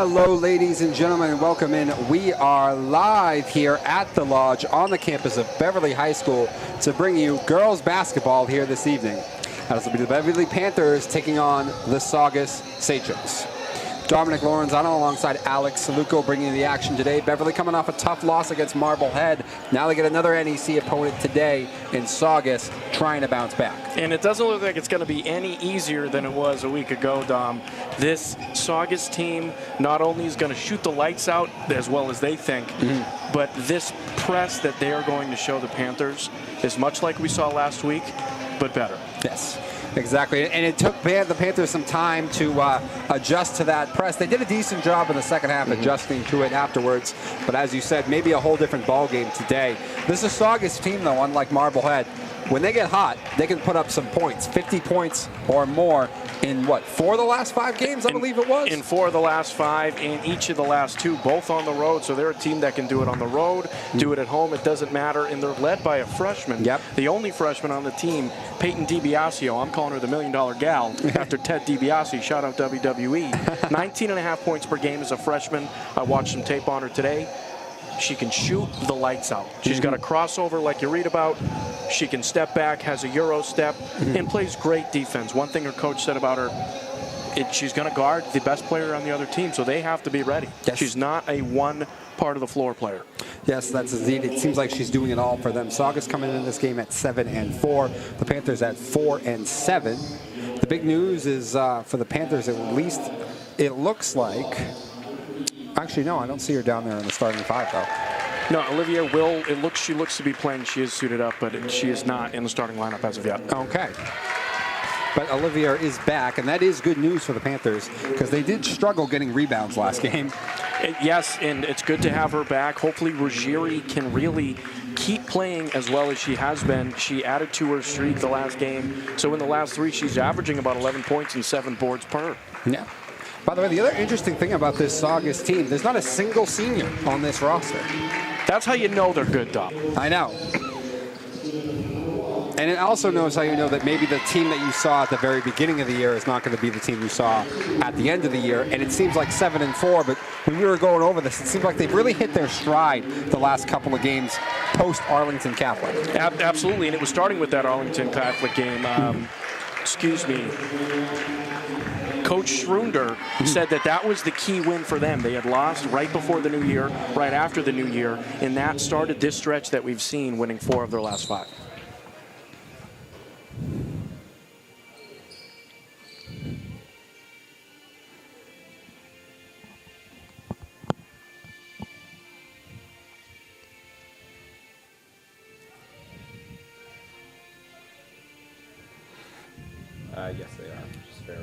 Hello, ladies and gentlemen, and welcome in. We are live here at the Lodge on the campus of Beverly High School to bring you girls basketball here this evening. This will be the Beverly Panthers taking on the Saugus Sachems. Dominic Lorenzano alongside Alex Saluco bringing the action today. Beverly coming off a tough loss against Marblehead. Now they get another NEC opponent today in Saugus, trying to bounce back. And it doesn't look like it's going to be any easier than it was a week ago, Dom. This Saugus team not only is going to shoot the lights out as well as they think, but this press that they are going to show the Panthers is much like we saw last week, but better. Yes. Exactly, and it took the Panthers some time to adjust to that press. They did a decent job in the second half adjusting to it afterwards, but as you said, maybe a whole different ball game today. This is a Saugus team, though, unlike Marblehead. When they get hot, they can put up some points, 50 points or more in, what, 4 of the last 5 games, I believe it was? In 4 of the last 5, in each of the last 2, both on the road. So they're a team that can do it on the road, do it at home. It doesn't matter. And they're led by a freshman. Yep. The only freshman on the team, Peyton DiBiasio. I'm calling her the $1 Million Gal after Ted DiBiase. Shout out WWE. 19.5 points per game as a freshman. I watched some tape on her today. She can shoot the lights out. She's got a crossover like you read about. She can step back, has a Euro step, and plays great defense. One thing her coach said about her, she's going to guard the best player on the other team, so they have to be ready. Yes. She's not a one part of the floor player. Yes, that's indeed. It seems like she's doing it all for them. Saugus coming in this game at 7-4. The Panthers at 4-7. The big news is for the Panthers, at least it looks like. Actually, no, I don't see her down there in the starting 5, though. No, Olivia will. She looks to be playing. She is suited up, but she is not in the starting lineup as of yet. Okay. But Olivia is back, and that is good news for the Panthers because they did struggle getting rebounds last game. Yes, and it's good to have her back. Hopefully, Ruggieri can really keep playing as well as she has been. She added to her streak the last game. So in the last 3, she's averaging about 11 points and 7 boards per. Yeah. By the way, the other interesting thing about this Saugus team, there's not a single senior on this roster. That's how you know they're good, Dom. I know. And it also knows how you know that maybe the team that you saw at the very beginning of the year is not going to be the team you saw at the end of the year. And it seems like 7-4, but when we were going over this, it seems like they've really hit their stride the last couple of games post-Arlington Catholic. Absolutely, and it was starting with that Arlington Catholic game. Coach Schrunder said that was the key win for them. They had lost right before the new year, right after the new year, and that started this stretch that we've seen, winning 4 of their last 5. Yes, they are. Just very.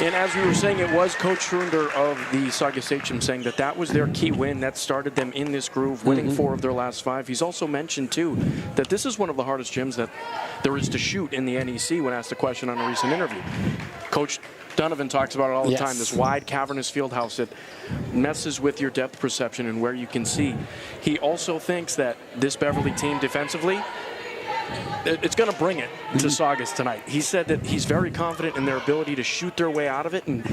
And as we were saying, it was Coach Schrunder of the Saugus Sachems saying that was their key win. That started them in this groove, winning 4 of their last 5. He's also mentioned, too, that this is one of the hardest gyms that there is to shoot in the NEC when asked a question on a recent interview. Coach Donovan talks about it all the time, this wide, cavernous field house that messes with your depth perception and where you can see. He also thinks that this Beverly team defensively, it's going to bring it to Saugus tonight. He said that he's very confident in their ability to shoot their way out of it and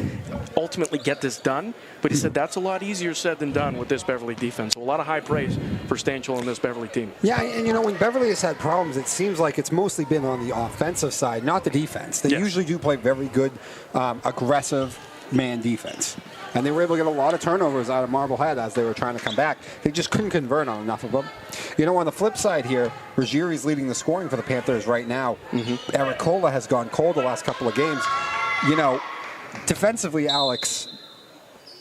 ultimately get this done. But he said that's a lot easier said than done with this Beverly defense. So a lot of high praise for Stanchel and this Beverly team. Yeah, and you know, when Beverly has had problems, it seems like it's mostly been on the offensive side, not the defense. They usually do play very good, aggressive man defense. And they were able to get a lot of turnovers out of Marblehead as they were trying to come back. They just couldn't convert on enough of them. You know, on the flip side here, Ruggieri's leading the scoring for the Panthers right now. Eric Cola has gone cold the last couple of games. You know, defensively, Alex,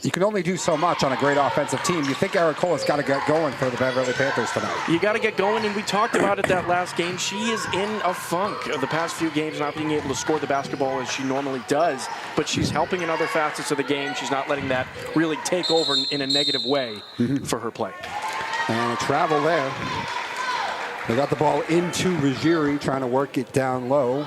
you can only do so much on a great offensive team. You think Eric Cola's got to get going for the Beverly Panthers tonight. You got to get going, and we talked about it that last game. She is in a funk the past few games, not being able to score the basketball as she normally does, but she's helping in other facets of the game. She's not letting that really take over in a negative way for her play. And a travel there. They got the ball into Ruggieri, trying to work it down low.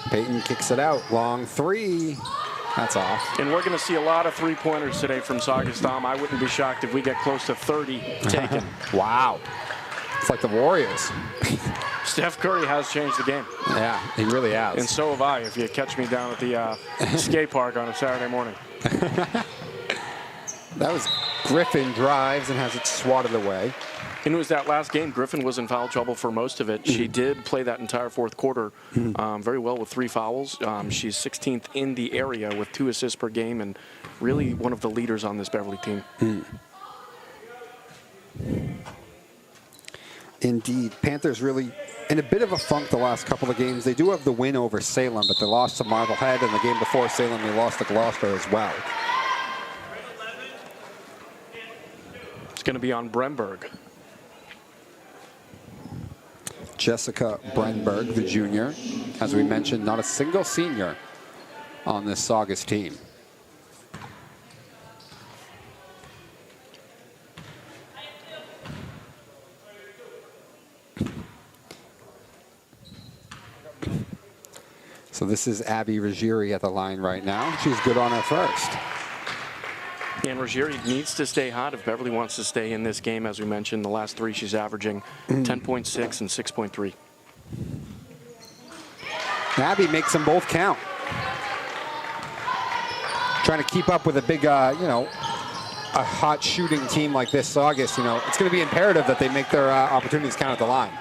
Peyton kicks it out. Long three. That's off. And we're going to see a lot of three-pointers today from Saugus. Tom, I wouldn't be shocked if we get close to 30 taken. Wow. It's like the Warriors. Steph Curry has changed the game. Yeah, he really has. And so have I, if you catch me down at the skate park on a Saturday morning. That was Griffin drives and has it swatted away. And it was that last game. Griffin was in foul trouble for most of it. She did play that entire fourth quarter very well with 3 fouls. She's 16th in the area with 2 assists per game and really one of the leaders on this Beverly team. Indeed. Panthers really in a bit of a funk the last couple of games. They do have the win over Salem, but they lost to Marblehead, and the game before Salem they lost to Gloucester as well. It's going to be on Bremberg. Jessica Brenberg, the junior. As we mentioned, not a single senior on this Saugus team. So this is Abby Ruggieri at the line right now. She's good on her first. And Ruggieri needs to stay hot if Beverly wants to stay in this game. As we mentioned, the last 3 she's averaging 10.6 and 6.3. Abby makes them both count. Trying to keep up with a big, a hot shooting team like this Saugus. It's going to be imperative that they make their opportunities count at the line.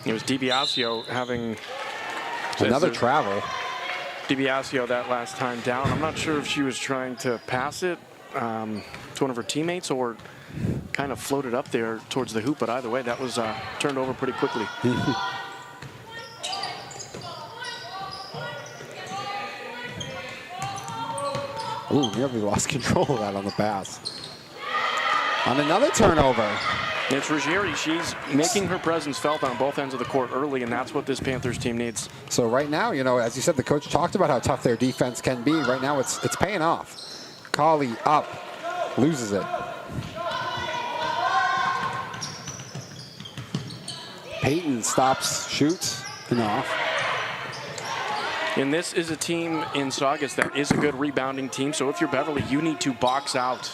It was DiBiasio having another travel. DiBiasio that last time down. I'm not sure if she was trying to pass it to one of her teammates or kind of floated up there towards the hoop, but either way, that was turned over pretty quickly. Ooh, nearly lost control of that on the pass. On another turnover. It's Ruggieri. She's making her presence felt on both ends of the court early, and that's what this Panthers team needs. So right now, as you said, the coach talked about how tough their defense can be. Right now, it's paying off. Colley up, loses it. Peyton stops, shoots, and off. And this is a team in Saugus that is a good rebounding team. So if you're Beverly, you need to box out.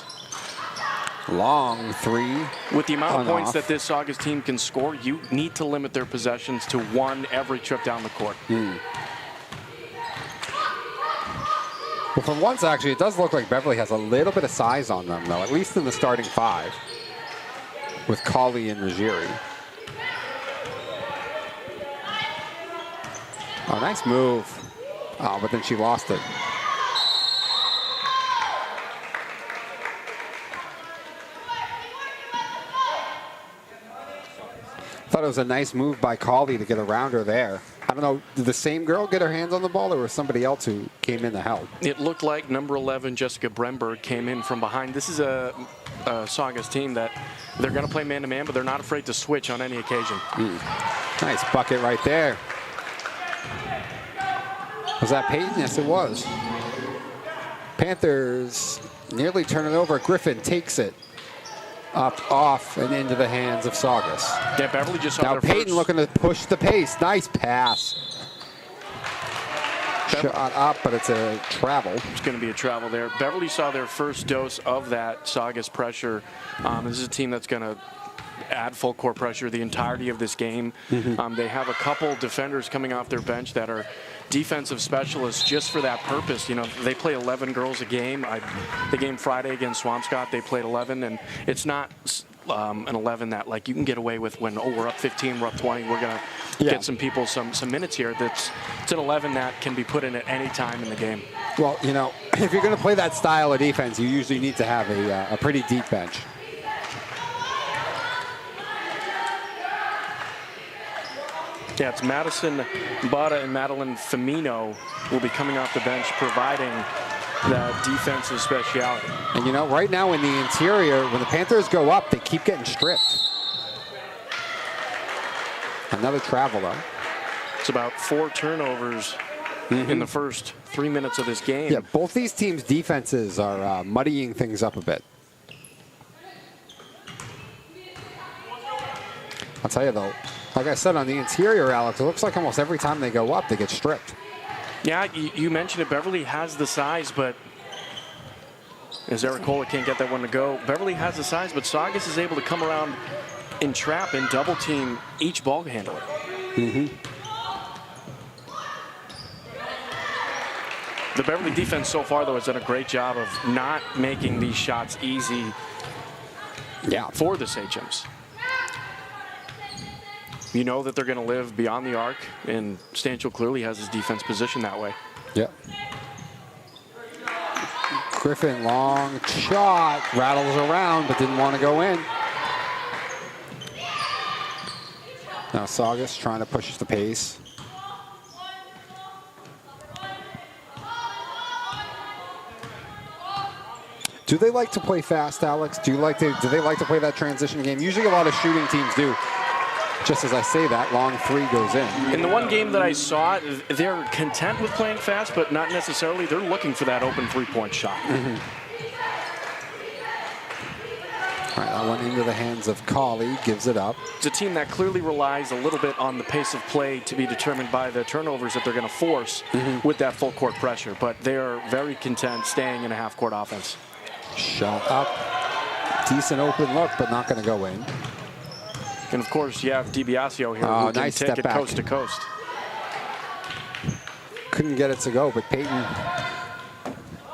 Long three. With the amount of points off. that this Saugus team can score, you need to limit their possessions to 1 every trip down the court. Well, for once, actually, it does look like Beverly has a little bit of size on them, though, at least in the starting 5, with Colley and Ruggieri. Oh, nice move. Oh, but then she lost it. Thought it was a nice move by Colley to get around her there. I don't know, did the same girl get her hands on the ball, or was somebody else who came in to help? It looked like number 11, Jessica Bremberg, came in from behind. This is a Saugus team that they're going to play man-to-man, but they're not afraid to switch on any occasion. Nice bucket right there. Was that Peyton? Yes, it was. Panthers nearly turn it over. Griffin takes it. Up, off, and into the hands of Saugus. Yeah, Beverly just saw now their Peyton first. Looking to push the pace. Nice pass. Shot up, but it's a travel. It's going to be a travel there. Beverly saw their first dose of that Saugus pressure. This is a team that's going to add full court pressure the entirety of this game. They have a couple defenders coming off their bench that are defensive specialists just for that purpose. They play 11 girls a game. The game Friday against Swampscott, they played 11, and it's not an 11 that like you can get away with when we're up 15, we're up 20, we're gonna get some people some minutes here. It's an 11 that can be put in at any time in the game. Well, you know, if you're going to play that style of defense, you usually need to have a pretty deep bench. Yeah, it's Madison Bada and Madeline Firmino will be coming off the bench, providing that defensive speciality. And you know, right now in the interior, when the Panthers go up, they keep getting stripped. Another travel, though. It's about 4 turnovers in the first 3 minutes of this game. Yeah, both these teams' defenses are muddying things up a bit. I'll tell you, though, like I said, on the interior, Alex, it looks like almost every time they go up, they get stripped. Yeah, you mentioned it. Beverly has the size, but as Eric Kohler can't get that one to go. Beverly has the size, but Saugus is able to come around and trap and double team each ball handler. The Beverly defense so far, though, has done a great job of not making these shots easy for the Sachems. You know that they're going to live beyond the arc, and Stanchel clearly has his defense positioned that way. Yep. Griffin, long shot, rattles around, but didn't want to go in. Now Saugus trying to push the pace. Do they like to play fast, Alex? Do they like to play that transition game? Usually a lot of shooting teams do. Just as I say that, long 3 goes in. In the one game that I saw, they're content with playing fast, but not necessarily. They're looking for that open 3-point shot. All right, that one into the hands of Colley, gives it up. It's a team that clearly relies a little bit on the pace of play to be determined by the turnovers that they're going to force with that full court pressure, but they're very content staying in a half-court offense. Shot up. Decent open look, but not going to go in. And, of course, you have DiBiasio here who can take it coast to coast. Couldn't get it to go, but Peyton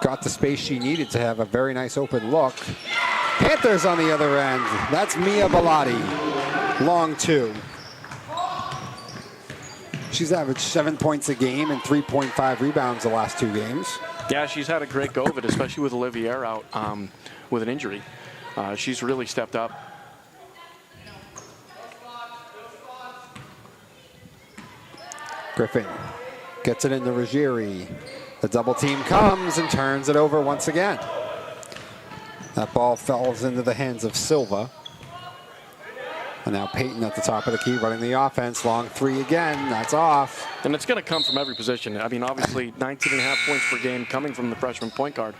got the space she needed to have a very nice open look. Panthers on the other end. That's Mia Bellotti. Long 2. She's averaged 7 points a game and 3.5 rebounds the last 2 games. Yeah, she's had a great go of it, especially with Olivier out with an injury. She's really stepped up. Griffin gets it into Ruggieri. The double team comes and turns it over once again. That ball falls into the hands of Silva. And now Peyton at the top of the key running the offense. Long 3 again. That's off. And it's going to come from every position. I mean, obviously, 19.5 points per game coming from the freshman point guard.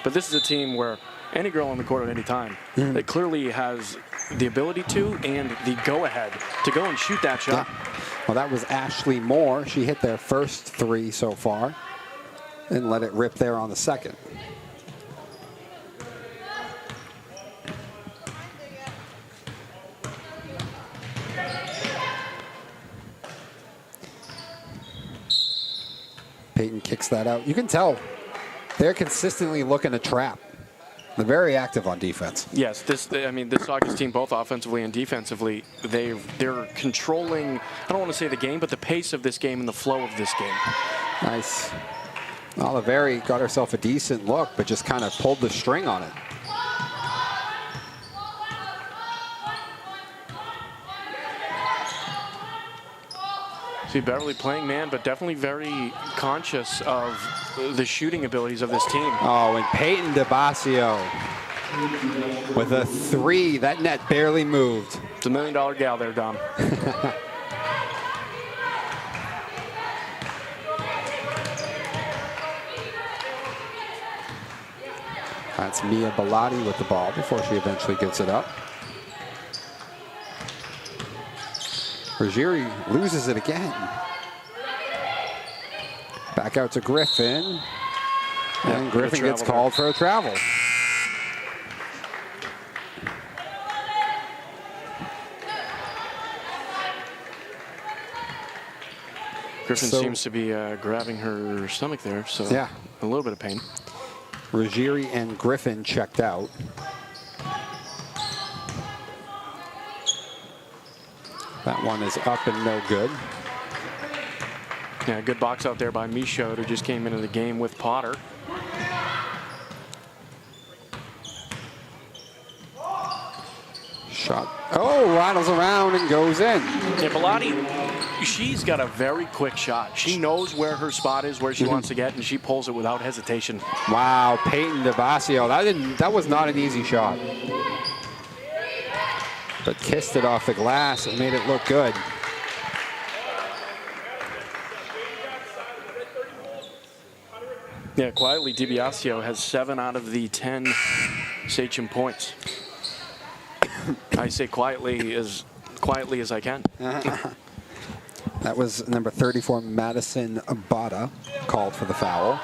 But this is a team where any girl on the court at any time, it clearly has the ability to and the go-ahead to go and shoot that shot. Yeah. Well, that was Ashley Moore. She hit their first 3 so far and let it rip there on the second. Peyton kicks that out. You can tell they're consistently looking to trap. They're very active on defense. Yes, this Saugus team, both offensively and defensively, they're controlling, I don't want to say the game, but the pace of this game and the flow of this game. Nice. Oliveri got herself a decent look, but just kind of pulled the string on it. See, Beverly playing man, but definitely very conscious of the shooting abilities of this team. Oh, and Peyton DiBiasio with a 3. That net barely moved. It's a $1 million gal there, Dom. That's Mia Bellotti with the ball before she eventually gives it up. Ruggieri loses it again. Back out to Griffin. And Griffin gets called for a travel. Griffin seems to be grabbing her stomach there, so yeah, a little bit of pain. Ruggieri and Griffin checked out. That one is up and no good. Yeah, good box out there by Michaud, who just came into the game with Potter. Shot. Oh, rattles around and goes in. Yeah, Bellotti, she's got a very quick shot. She knows where her spot is, where she wants to get, and she pulls it without hesitation. Wow, Peyton DeBasio. That was not an easy shot. But kissed it off the glass and made it look good. Yeah, quietly, DiBiasio has 7 out of the 10 Sachem points. I say quietly as I can. That was number 34, Madison Abada, called for the foul.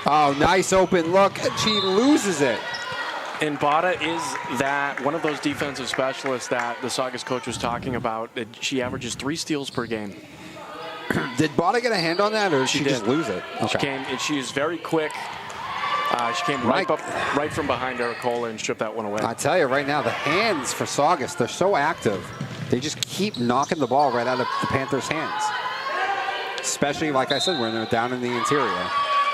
Oh, nice open look, and she loses it. And Bada is that one of those defensive specialists that the Saugus coach was talking about. She averages 3 steals per game. Did Bada get a hand on that, or did she just lose it? Okay. She came, and she is very quick. She came right from behind Ericola and stripped that one away. I tell you right now, the hands for Saugus, they're so active. They just keep knocking the ball right out of the Panthers' hands. Especially, like I said, when they're down in the interior.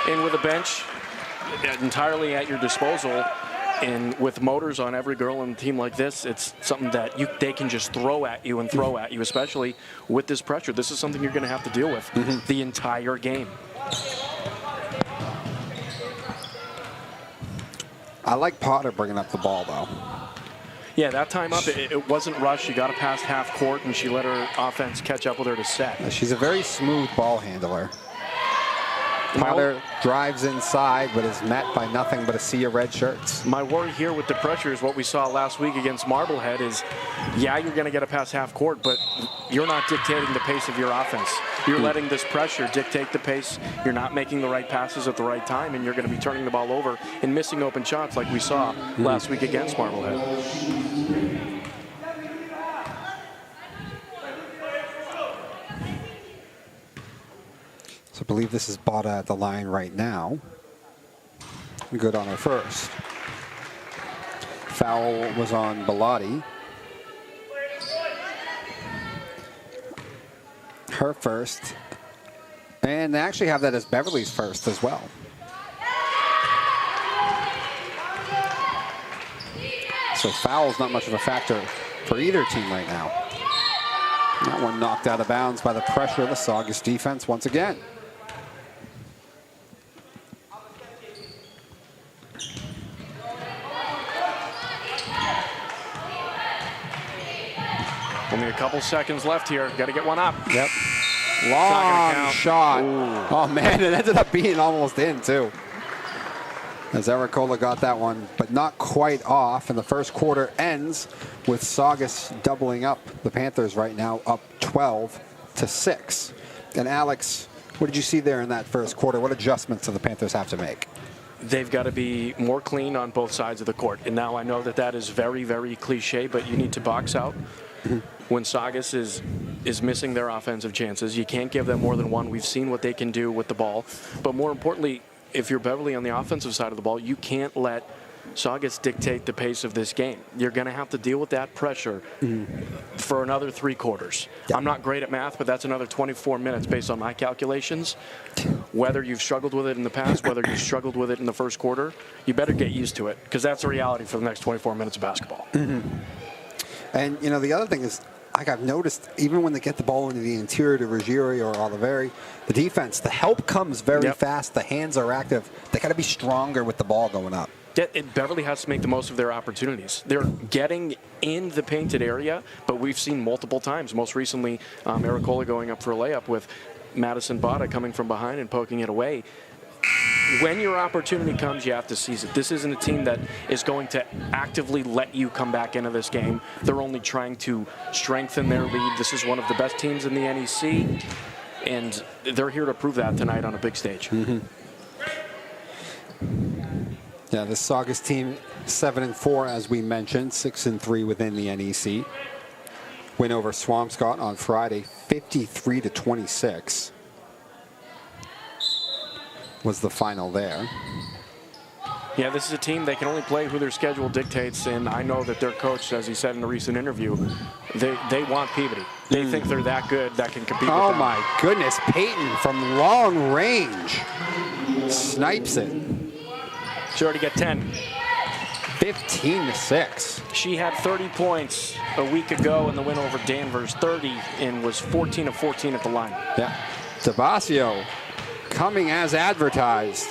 And with a bench entirely at your disposal, and with motors on every girl on the team like this, it's something that they can just throw at you and throw at you, especially with this pressure. This is something you're going to have to deal with the entire game. I like Potter bringing up the ball, though. Yeah, that time up, it wasn't rushed. She got it past half court, and she let her offense catch up with her to set. She's a very smooth ball handler. Potter drives inside, but is met by nothing but a sea of red shirts. My worry here with the pressure is what we saw last week against Marblehead is, yeah, you're going to get it past half court, but you're not dictating the pace of your offense. You're letting this pressure dictate the pace. You're not making the right passes at the right time, and you're going to be turning the ball over and missing open shots like we saw last week against Marblehead. So I believe this is Bada at the line right now. Good on her first. Foul was on Bellotti. Her first. And they actually have that as Beverly's first as well. So foul's not much of a factor for either team right now. That one knocked out of bounds by the pressure of the Saugus defense once again. Only a couple seconds left here. Got to get one up. Yep. Long shot. Ooh. Oh, man, it ended up being almost in, too. As Ericola got that one, but not quite off. And the first quarter ends with Saugus doubling up the Panthers right now, up 12-6. And Alex, what did you see there in that first quarter? What adjustments do the Panthers have to make? They've got to be more clean on both sides of the court. And now I know that is very, very cliche, but you need to box out. When Saugus is missing their offensive chances, you can't give them more than one. We've seen what they can do with the ball. But more importantly, if you're Beverly on the offensive side of the ball, you can't let Saugus dictate the pace of this game. You're going to have to deal with that pressure for another 3 quarters. Yep. I'm not great at math, but that's another 24 minutes based on my calculations. Whether you've struggled with it in the past, whether you struggled with it in the first quarter, you better get used to it, because that's a reality for the next 24 minutes of basketball. And, you know, the other thing is, like I've noticed, even when they get the ball into the interior to Ruggieri or Oliveri, the defense, the help comes very fast. The hands are active. They got to be stronger with the ball going up. Beverly has to make the most of their opportunities. They're getting in the painted area, but we've seen multiple times. Most recently, Ericola going up for a layup with Madison Bada coming from behind and poking it away. When your opportunity comes, you have to seize it. This isn't a team that is going to actively let you come back into this game. They're only trying to strengthen their lead. This is one of the best teams in the NEC, and they're here to prove that tonight on a big stage. Yeah, the Saugus team 7-4, as we mentioned, 6-3 within the NEC. Win over Swampscott on Friday, 53-26. Was the final there. Yeah, this is a team, they can only play who their schedule dictates, and I know that their coach, as he said in a recent interview, they want Peabody. They think they're that good that can compete with them. Oh my goodness, Peyton from long range snipes it. She already got 10. 15-6. She had 30 points a week ago in the win over Danvers, 30, and was 14 of 14 at the line. Yeah, Tabasio coming as advertised.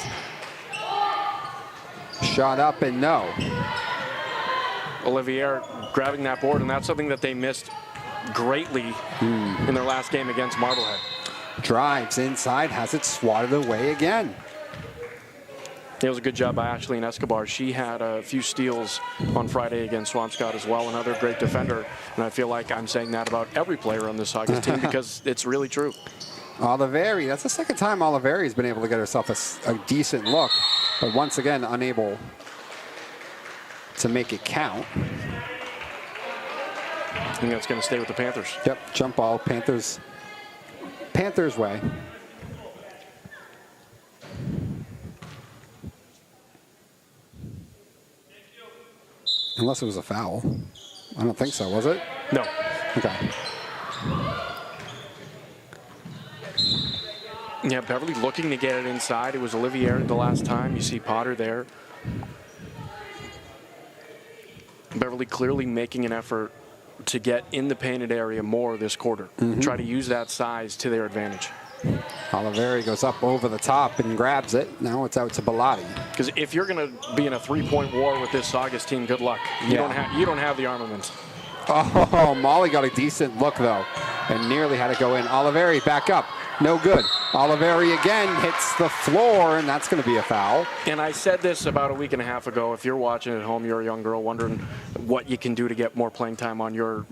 Shot up and no. Olivier grabbing that board, and that's something that they missed greatly in their last game against Marblehead. Drives inside, has it swatted away again. It was a good job by Ashley and Escobar. She had a few steals on Friday against Swampscott as well, another great defender. And I feel like I'm saying that about every player on this Saugus team because it's really true. Oliveri, that's the second time Oliveri has been able to get herself a decent look, but once again unable to make it count. I think that's going to stay with the Panthers. Yep, jump ball, Panthers way. Unless it was a foul. I don't think so, was it? No. Okay. Yeah, Beverly looking to get it inside. It was Olivier the last time. You see Potter there. Beverly clearly making an effort to get in the painted area more this quarter. Try to use that size to their advantage. Oliveri goes up over the top and grabs it. Now it's out to Bellotti. Because if you're going to be in a three-point war with this Saugus team, good luck. You don't have the armament. Oh, Molly got a decent look, though, and nearly had it go in. Oliveri back up. No good. Oliveri again hits the floor, and that's going to be a foul. And I said this about a week and a half ago. If you're watching at home, you're a young girl wondering what you can do to get more playing time on your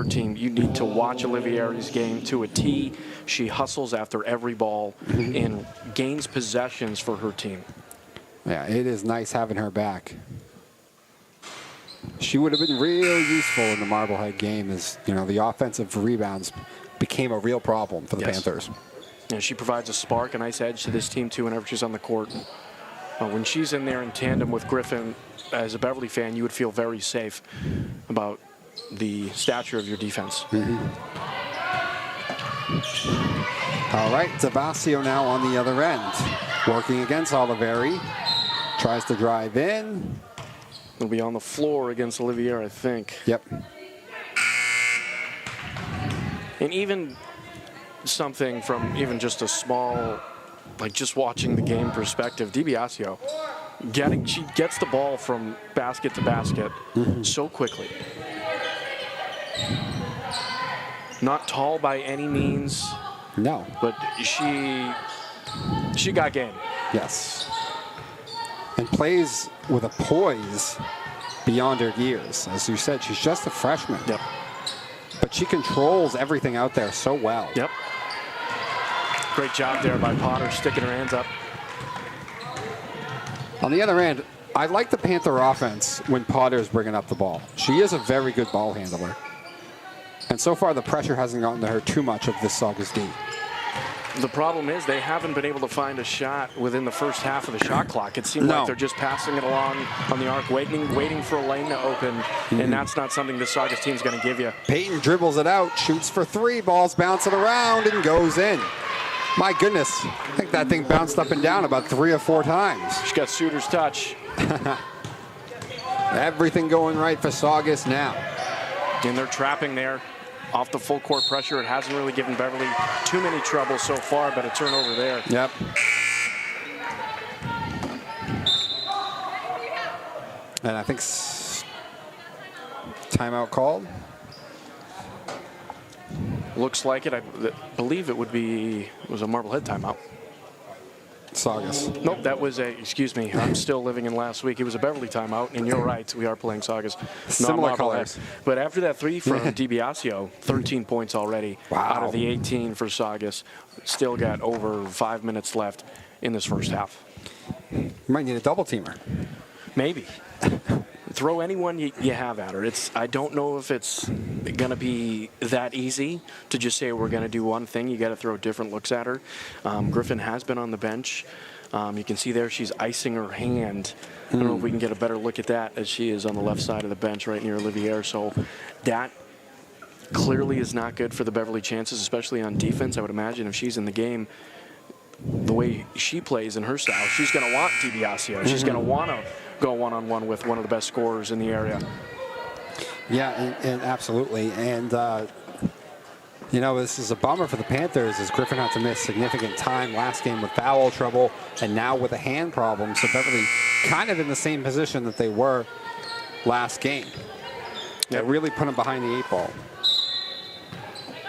team. You need to watch Olivieri's game to a T. She hustles after every ball and gains possessions for her team. Yeah, it is nice having her back. She would have been real useful in the Marblehead game as, you know, the offensive rebounds became a real problem for the Panthers. And she provides a spark, a nice edge to this team, too, whenever she's on the court. When she's in there in tandem with Griffin, as a Beverly fan, you would feel very safe about the stature of your defense. All right, Tabasio now on the other end. Working against Oliveri. Tries to drive in. It'll be on the floor against Olivier, I think. Yep. And even something from even just a small, like just watching the game perspective, DiBiasio, she gets the ball from basket to basket so quickly. Not tall by any means. No. But she got game. Yes. And plays with a poise beyond her years. As you said, she's just a freshman. Yep. But she controls everything out there so well. Yep. Great job there by Potter, sticking her hands up. On the other end, I like the Panther offense when Potter's bringing up the ball. She is a very good ball handler. And so far, the pressure hasn't gotten to her too much of this Saugus D. The problem is they haven't been able to find a shot within the first half of the shot clock. It seemed like they're just passing it along on the arc, waiting for a lane to open, and that's not something the Saugus team's going to give you. Peyton dribbles it out, shoots for three, balls bouncing around and goes in. My goodness, I think that thing bounced up and down about 3 or 4 times. She's got shooter's touch. Everything going right for Saugus now. And they're trapping there. Off the full court pressure, it hasn't really given Beverly too many troubles so far, but a turnover there. Yep. And I think timeout called. Looks like it. I believe it was a Marblehead timeout. Saugus. Nope, that was excuse me, I'm still living in last week. It was a Beverly timeout, and you're right, we are playing Saugus. Similar colors. But after that three from DiBiasio, 13 points already out of the 18 for Saugus. Still got over 5 minutes left in this first half. You might need a double teamer. Maybe. Throw anyone you have at her. I don't know if it's going to be that easy to just say we're going to do one thing. You got to throw different looks at her. Griffin has been on the bench. You can see there she's icing her hand. I don't know if we can get a better look at that as she is on the left side of the bench right near Olivier. So that clearly is not good for the Beverly chances, especially on defense. I would imagine if she's in the game, the way she plays in her style, she's going to want DiBiasio. She's going to want to go one-on-one with one of the best scorers in the area. Yeah, and absolutely. And, you know, this is a bummer for the Panthers as Griffin had to miss significant time last game with foul trouble and now with a hand problem. So Beverly kind of in the same position that they were last game. That really put them behind the 8 ball.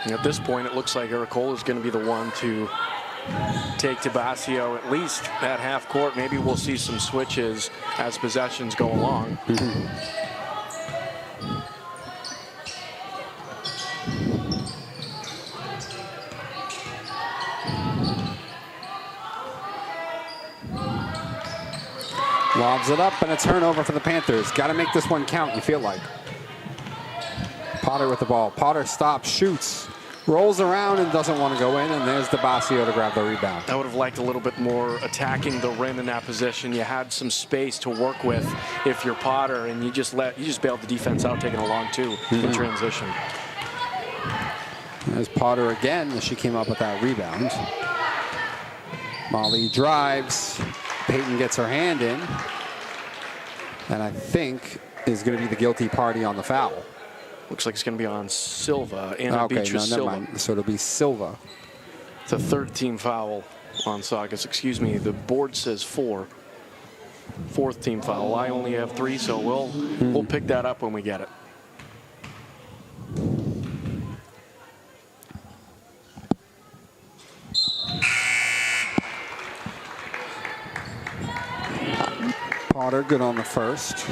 And at this point, it looks like Ericola is going to be the one to take Tabasio at least at half court. Maybe we'll see some switches as possessions go along. Lobs it up and a turnover for the Panthers. Got to make this one count, you feel like. Potter with the ball. Potter stops, shoots, rolls around and doesn't want to go in, and there's Tabasio to grab the rebound. I would have liked a little bit more attacking the rim in that position. You had some space to work with if you're Potter, and you just bailed the defense out, taking a long two in transition. There's Potter again as she came up with that rebound. Molly drives. Peyton gets her hand in, and I think is going to be the guilty party on the foul. Looks like it's going to be on Silva. Anna Beatrice never Silva. mind. So it'll be Silva. It's a third-team foul on Saugus. Excuse me, the board says 4. Fourth-team foul. I only have 3, so we'll pick that up when we get it. Potter good on the first.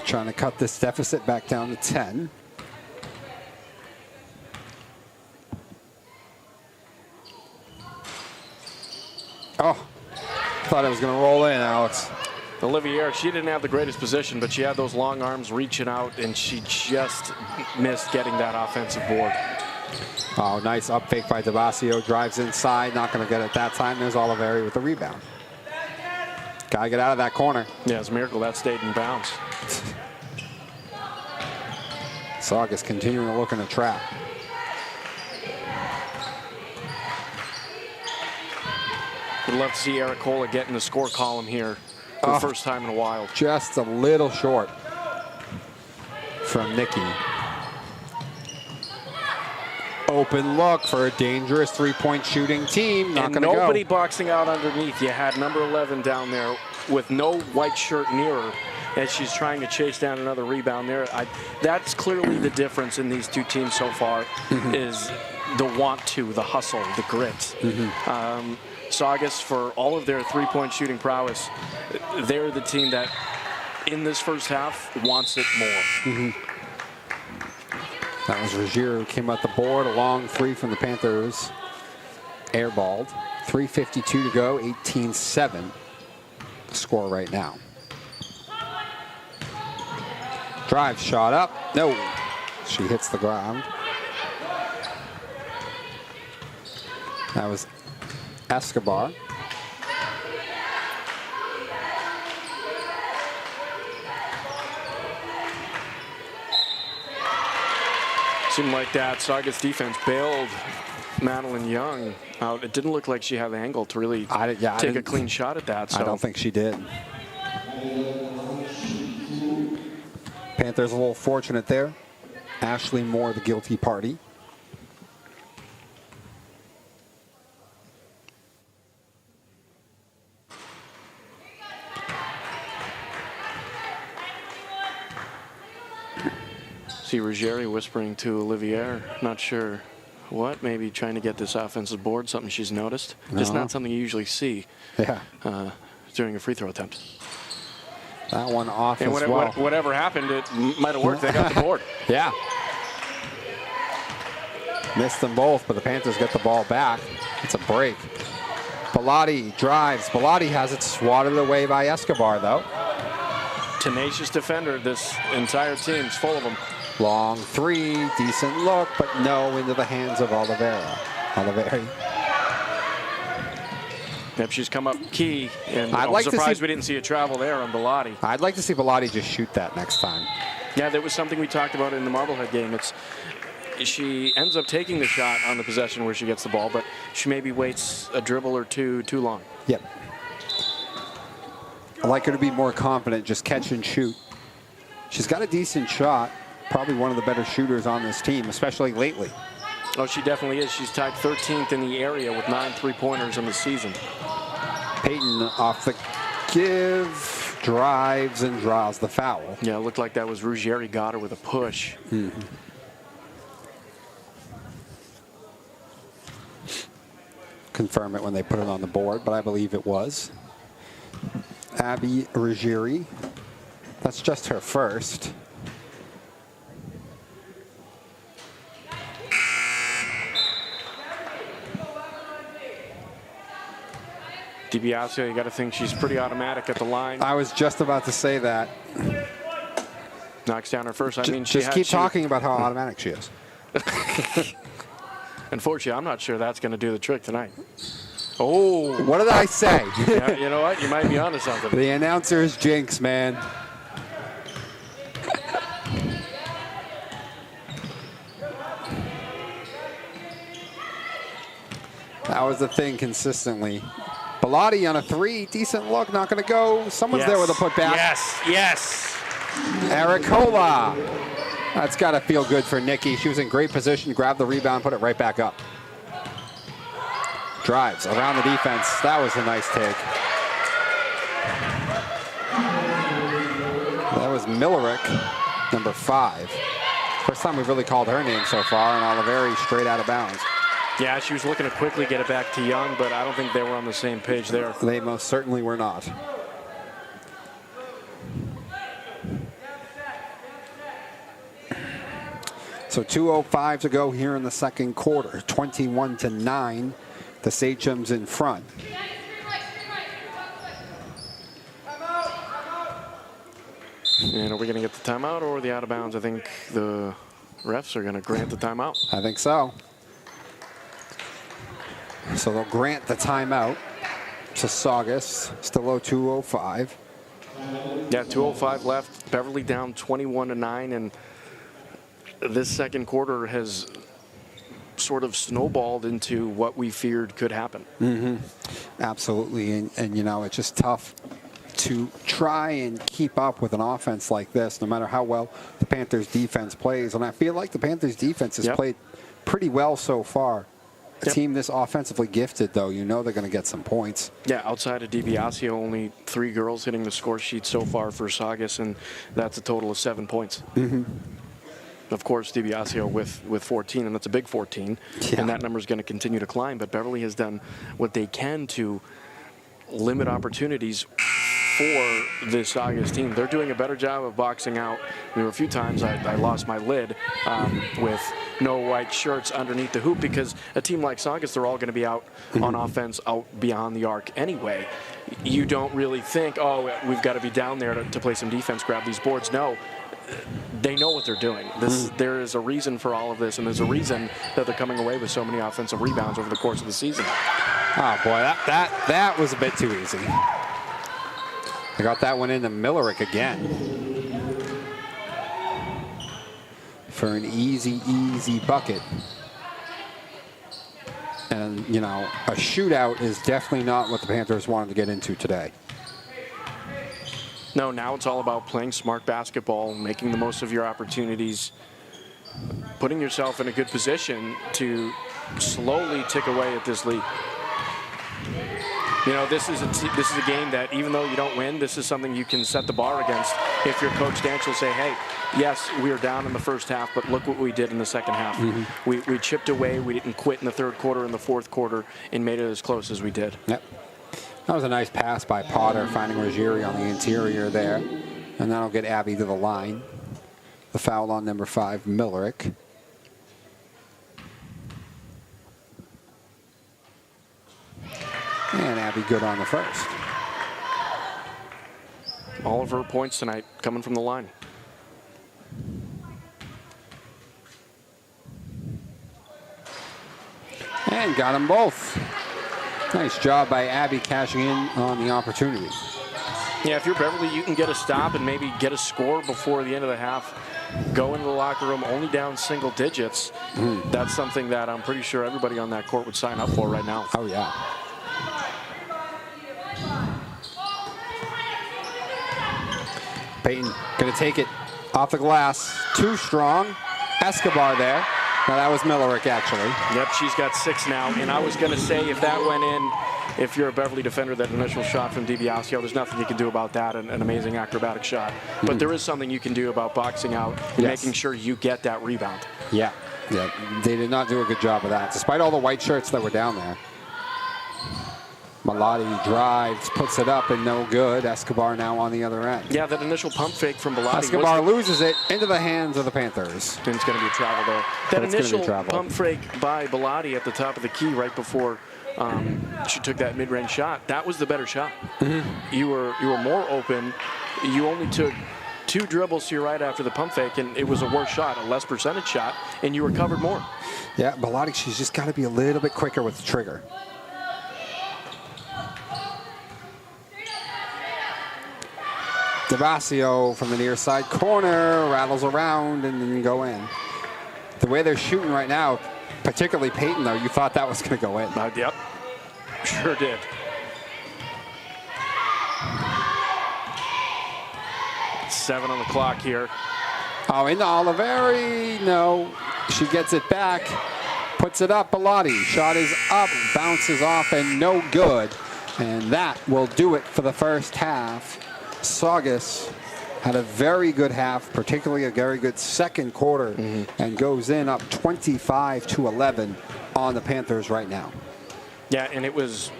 Trying to cut this deficit back down to 10. Oh, thought it was going to roll in, Alex. Olivier, she didn't have the greatest position, but she had those long arms reaching out, and she just missed getting that offensive board. Oh, nice up fake by Tabasio. Drives inside, not going to get it that time. There's Oliveri with the rebound. Got to get out of that corner. Yeah, it's a miracle that stayed in bounds. Saugus continuing to look in a trap. Would love to see Ericola get in the score column here for the first time in a while. Just a little short from Nikki. Open look for a dangerous three-point shooting team. Not going to go. Nobody boxing out underneath. You had number 11 down there with no white shirt near her as she's trying to chase down another rebound there. That's clearly the difference in these two teams so far is the want to, the hustle, the grit. Saugus, for all of their three-point shooting prowess, they're the team that in this first half wants it more. That was Rogier who came at the board. A long three from the Panthers. Airballed. 3:52 to go. 18-7. Score right now. Drive shot up. No. She hits the ground. That was Escobar. Seemed like that Saugus defense bailed Madeline Young out. It didn't look like she had the angle to really take a clean shot at that. So. I don't think she did. Panthers a little fortunate there. Ashley Moore, the guilty party. See Ruggieri whispering to Olivier, not sure what, maybe trying to get this offensive board, something she's noticed. Just not something you usually see during a free throw attempt. That one off and as well. Whatever happened, it might have worked. They got the board. Yeah. Missed them both, but the Panthers get the ball back. It's a break. Bellotti drives. Bellotti has it swatted away by Escobar, though. Tenacious defender. This entire team's full of them. Long three, decent look, but no into the hands of Oliveri. Yep, she's come up key, and I'd I'm like to surprised see- we didn't see a travel there on Bellotti. I'd like to see Bellotti just shoot that next time. Yeah, that was something we talked about in the Marblehead game. She ends up taking the shot on the possession where she gets the ball, but she maybe waits a dribble or two too long. Yep. I'd like her to be more confident, just catch and shoot. She's got a decent shot, probably one of the better shooters on this team, especially lately. Oh, she definitely is. She's tied 13th in the area with 9 3-pointers in the season. Peyton off the give, drives, and draws the foul. Yeah, it looked like that was Ruggieri got her with a push. Confirm it when they put it on the board, but I believe it was. Abby Ruggieri. That's just her first. DiBiasio, you got to think she's pretty automatic at the line. I was just about to say that. Knocks down her first. I mean, just keep talking about how automatic she is. Unfortunately, I'm not sure that's going to do the trick tonight. Oh. What did I say? Yeah, you know what? You might be onto something. The announcer's jinx, man. That was the thing consistently. Bellotti on a 3, decent look, not going to go. Someone's there with a putback. Yes. Ericola. That's got to feel good for Nikki. She was in great position, grabbed the rebound, put it right back up. Drives around the defense. That was a nice take. That was Millerick, number 5. First time we've really called her name so far, and Oliveri straight out of bounds. Yeah, she was looking to quickly get it back to Young, but I don't think they were on the same page there. They most certainly were not. So 2:05 to go here in the second quarter. 21-9. The Sachems in front. And are we going to get the timeout or the out of bounds? I think the refs are going to grant the timeout. I think so. So they'll grant the timeout to Saugus. Still 2:05. Yeah, 2:05 left. Beverly down 21-9, and this second quarter has sort of snowballed into what we feared could happen. Absolutely, and you know, it's just tough to try and keep up with an offense like this, no matter how well the Panthers defense plays. And I feel like the Panthers defense has played pretty well so far. A team this offensively gifted, though, you know they're going to get some points. Yeah, outside of DiBiasio, only 3 girls hitting the score sheet so far for Saugus, and that's a total of 7 points. Of course, DiBiasio with 14, and that's a big 14, and that number is going to continue to climb. But Beverly has done what they can to limit opportunities for this Saugus team. They're doing a better job of boxing out. There were a few times I lost my lid with no white shirts underneath the hoop, because a team like Saugus, they're all going to be out on offense, out beyond the arc anyway. You don't really think, oh, we've got to be down there to play some defense, grab these boards. No. They know what they're doing. There is a reason for all of this, and there's a reason that they're coming away with so many offensive rebounds over the course of the season. Oh, boy, that was a bit too easy. I got that one into Millerick again for an easy bucket. And, you know, a shootout is definitely not what the Panthers wanted to get into today. No, now it's all about playing smart basketball, making the most of your opportunities, putting yourself in a good position to slowly tick away at this lead. You know, this is a game that, even though you don't win, this is something you can set the bar against. If your coach Danch will say, hey, yes, we were down in the first half, but look what we did in the second half. We chipped away. We didn't quit in the third quarter and the fourth quarter and made it as close as we did. Yep. That was a nice pass by Potter, finding Ruggieri on the interior there. And that'll get Abby to the line. The foul on number 5, Millerick. And Abby good on the first. All of her points tonight coming from the line. And got them both. Nice job by Abby cashing in on the opportunity. Yeah, if you're Beverly, you can get a stop and maybe get a score before the end of the half. Go into the locker room only down single digits. That's something that I'm pretty sure everybody on that court would sign up for right now. Oh, yeah. Peyton going to take it off the glass. Too strong. Escobar there. Now, that was Millerick, actually. Yep, she's got 6 now. And I was going to say, if that went in, if you're a Beverly defender, that initial shot from DiBiasio, there's nothing you can do about that, an amazing acrobatic shot. But there is something you can do about boxing out and making sure you get that rebound. Yeah, they did not do a good job of that, despite all the white shirts that were down there. Bellotti drives, puts it up, and no good. Escobar now on the other end. Yeah, that initial pump fake from Bellotti. Escobar loses it into the hands of the Panthers. And it's going to be a travel there. That initial pump fake by Bellotti at the top of the key right before she took that mid-range shot, that was the better shot. You were more open. You only took 2 dribbles to your right after the pump fake, and it was a worse shot, a less percentage shot, and you recovered more. Yeah, Bellotti, she's just got to be a little bit quicker with the trigger. DiBiasio from the near side corner, rattles around and then go in. The way they're shooting right now, particularly Peyton, though, you thought that was going to go in. Yep, sure did. Seven on the clock here. Oh, into Oliveri. No, she gets it back, puts it up. Bellotti, shot is up, bounces off, and no good. And that will do it for the first half. Saugus had a very good half, particularly a very good second quarter, and goes in up 25-11 on the Panthers right now. Yeah, and it was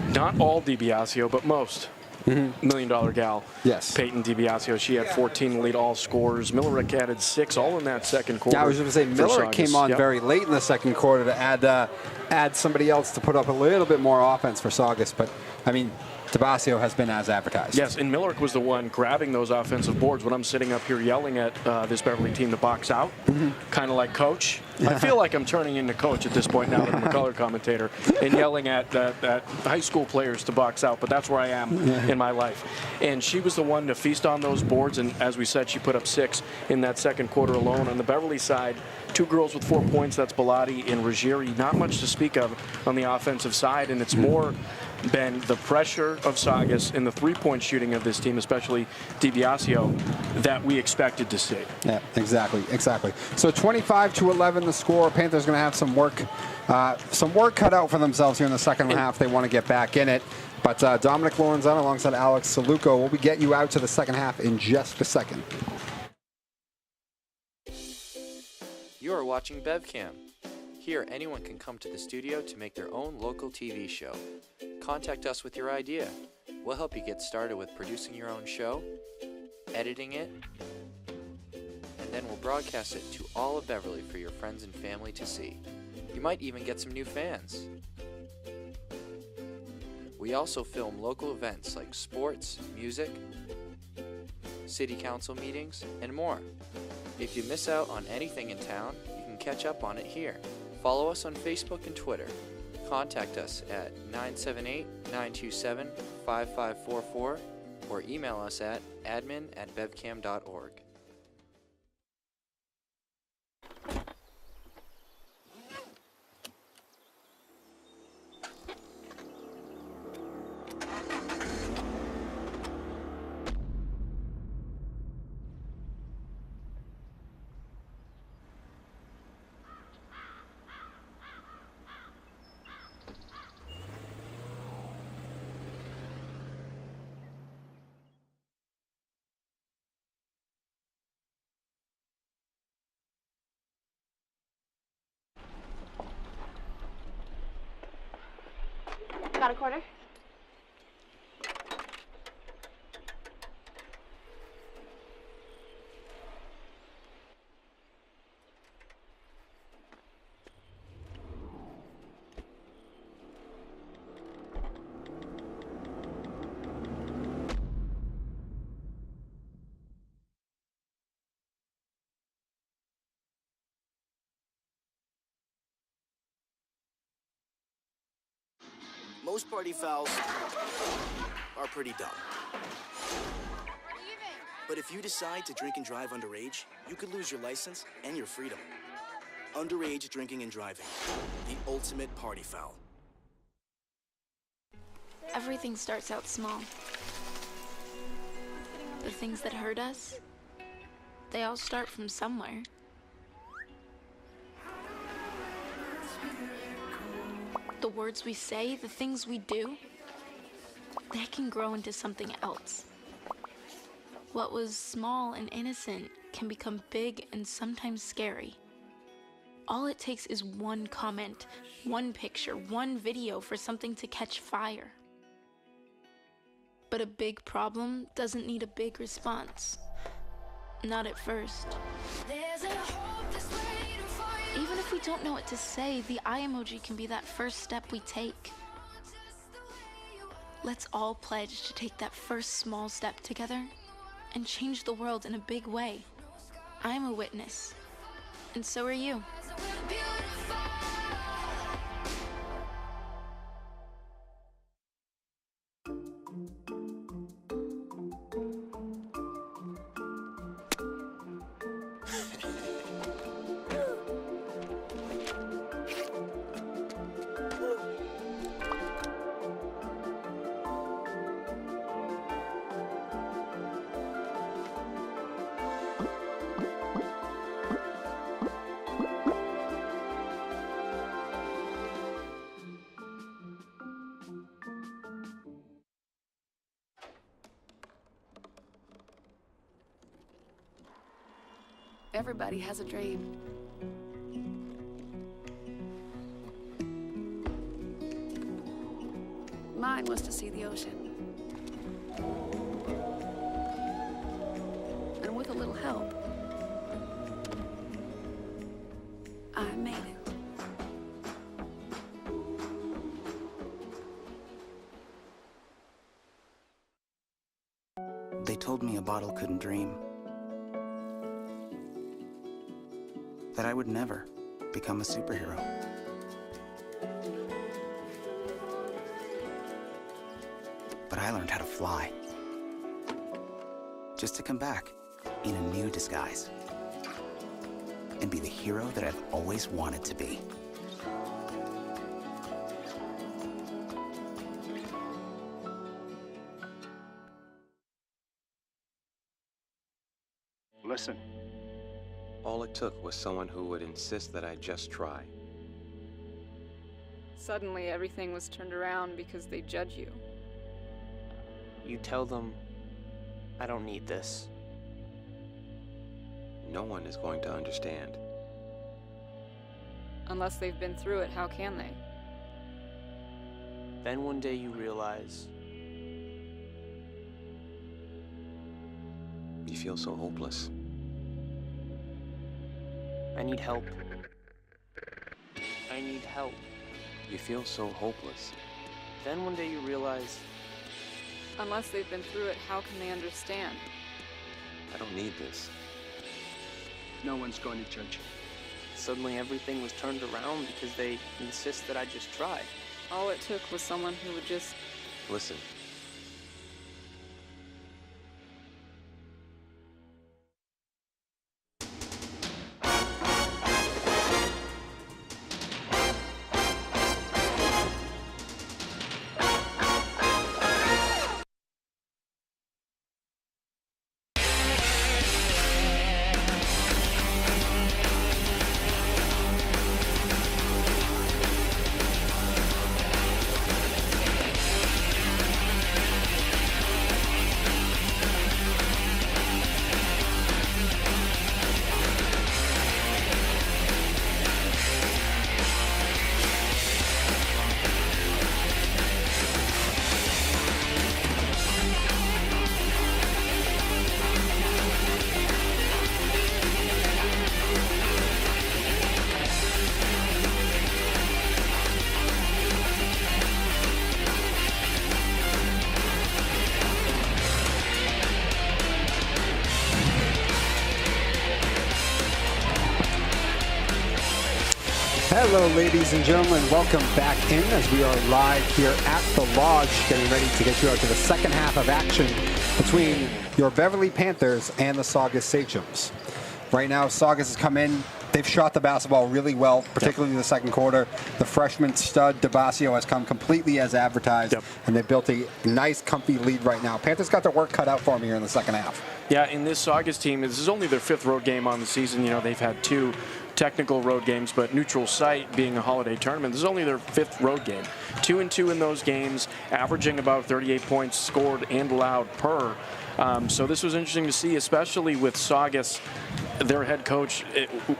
not all DiBiasio, but most. $1 million gal. Yes. Peyton DiBiasio, she had 14 lead all scorers. Millerick added 6, all in that second quarter. Yeah, I was going to say Millerick came on very late in the second quarter to add somebody else to put up a little bit more offense for Saugus, but I mean, DiBiasio has been as advertised. Yes, and Millerick was the one grabbing those offensive boards when I'm sitting up here yelling at this Beverly team to box out, kind of like coach. I feel like I'm turning into coach at this point now that I'm a color commentator and yelling at high school players to box out, but that's where I am in my life. And she was the one to feast on those boards, and as we said, she put up 6 in that second quarter alone. On the Beverly side, 2 girls with 4 points, that's Bellotti and Ruggieri. Not much to speak of on the offensive side, and it's more been the pressure of Saugus and the 3-point shooting of this team, especially DiBiasio, that we expected to see. Yeah, exactly. So 25-11 the score. Panthers going to have some work cut out for themselves here in the second half. They want to get back in it. But Dominic Lorenzano alongside Alex Saluco will get you out to the second half in just a second. You are watching BevCam. Here, anyone can come to the studio to make their own local TV show. Contact us with your idea. We'll help you get started with producing your own show, editing it, and then we'll broadcast it to all of Beverly for your friends and family to see. You might even get some new fans. We also film local events like sports, music, city council meetings, and more. If you miss out on anything in town, you can catch up on it here. Follow us on Facebook and Twitter. Contact us at 978-927-5544 or email us at admin@bevcam.org. Got a quarter? Most party fouls are pretty dumb. But if you decide to drink and drive underage, you could lose your license and your freedom. Underage drinking and driving, the ultimate party foul. Everything starts out small. The things that hurt us, they all start from somewhere. The words we say, the things we do, they can grow into something else. What was small and innocent can become big and sometimes scary. All it takes is one comment, one picture, one video for something to catch fire. But a big problem doesn't need a big response. Not at first. Even if we don't know what to say, the eye emoji can be that first step we take. Let's all pledge to take that first small step together and change the world in a big way. I'm a witness, and so are you. Everybody has a dream. Mine was to see the ocean. And with a little help, I made it. They told me a bottle couldn't dream. That I would never become a superhero. But I learned how to fly. Just to come back in a new disguise and be the hero that I've always wanted to be. Listen. All it took was someone who would insist that I just try. Suddenly, everything was turned around because they judge you. You tell them, I don't need this. No one is going to understand. Unless they've been through it, how can they? Then one day you realize You feel so hopeless. I need help. I need help. You feel so hopeless. Then one day you realize, unless they've been through it, how can they understand? I don't need this. No one's going to judge you. Suddenly everything was turned around because they insist that I just try. All it took was someone who would just... Listen. Hello, ladies and gentlemen. Welcome back in as we are live here at the Lodge, getting ready to get you out to the second half of action between your Beverly Panthers and the Saugus Sachems. Right now, Saugus has come in. They've shot the basketball really well, particularly in the second quarter. The freshman stud, DeBasio, has come completely as advertised, and they've built a nice, comfy lead right now. Panthers got their work cut out for them here in the second half. Yeah, in this Saugus team, this is only their 5th road game on the season. You know, they've had 2 technical road games, but neutral site being a holiday tournament, this is only their 5th road game. 2-2 in those games, averaging about 38 points scored and allowed per. So this was interesting to see, especially with Saugus, their head coach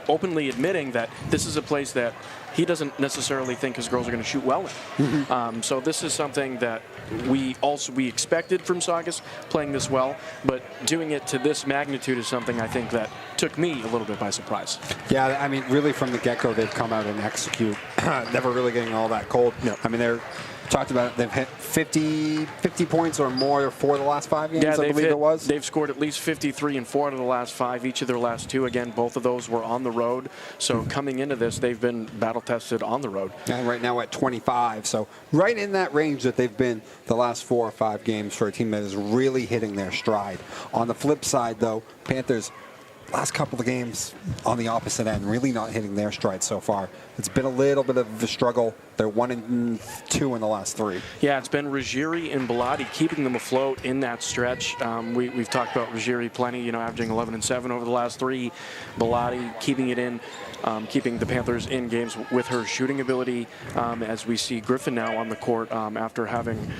openly admitting that this is a place that he doesn't necessarily think his girls are going to shoot well in. So this is something that we expected from Saugus, playing this well, but doing it to this magnitude is something I think that took me a little bit by surprise. Yeah, I mean, really from the get-go, they've come out and execute. Never really getting all that cold. No. I mean, they're talked about it. They've hit 50 points or more for the last 5 games, I believe it was. They've scored at least 53 in 4 out of the last 5. Each of their last 2, again, both of those were on the road. So coming into this, they've been battle-tested on the road. And right now at 25. So right in that range that they've been the last 4 or 5 games for a team that is really hitting their stride. On the flip side, though, Panthers, last couple of games on the opposite end, really not hitting their stride so far. It's been a little bit of a struggle. They're 1-2 in the last 3. Yeah, it's been Ruggieri and Bellotti keeping them afloat in that stretch. We've talked about Ruggieri plenty, you know, averaging 11-7 over the last 3. Bellotti keeping it in, keeping the Panthers in games with her shooting ability. As we see Griffin now on the court after having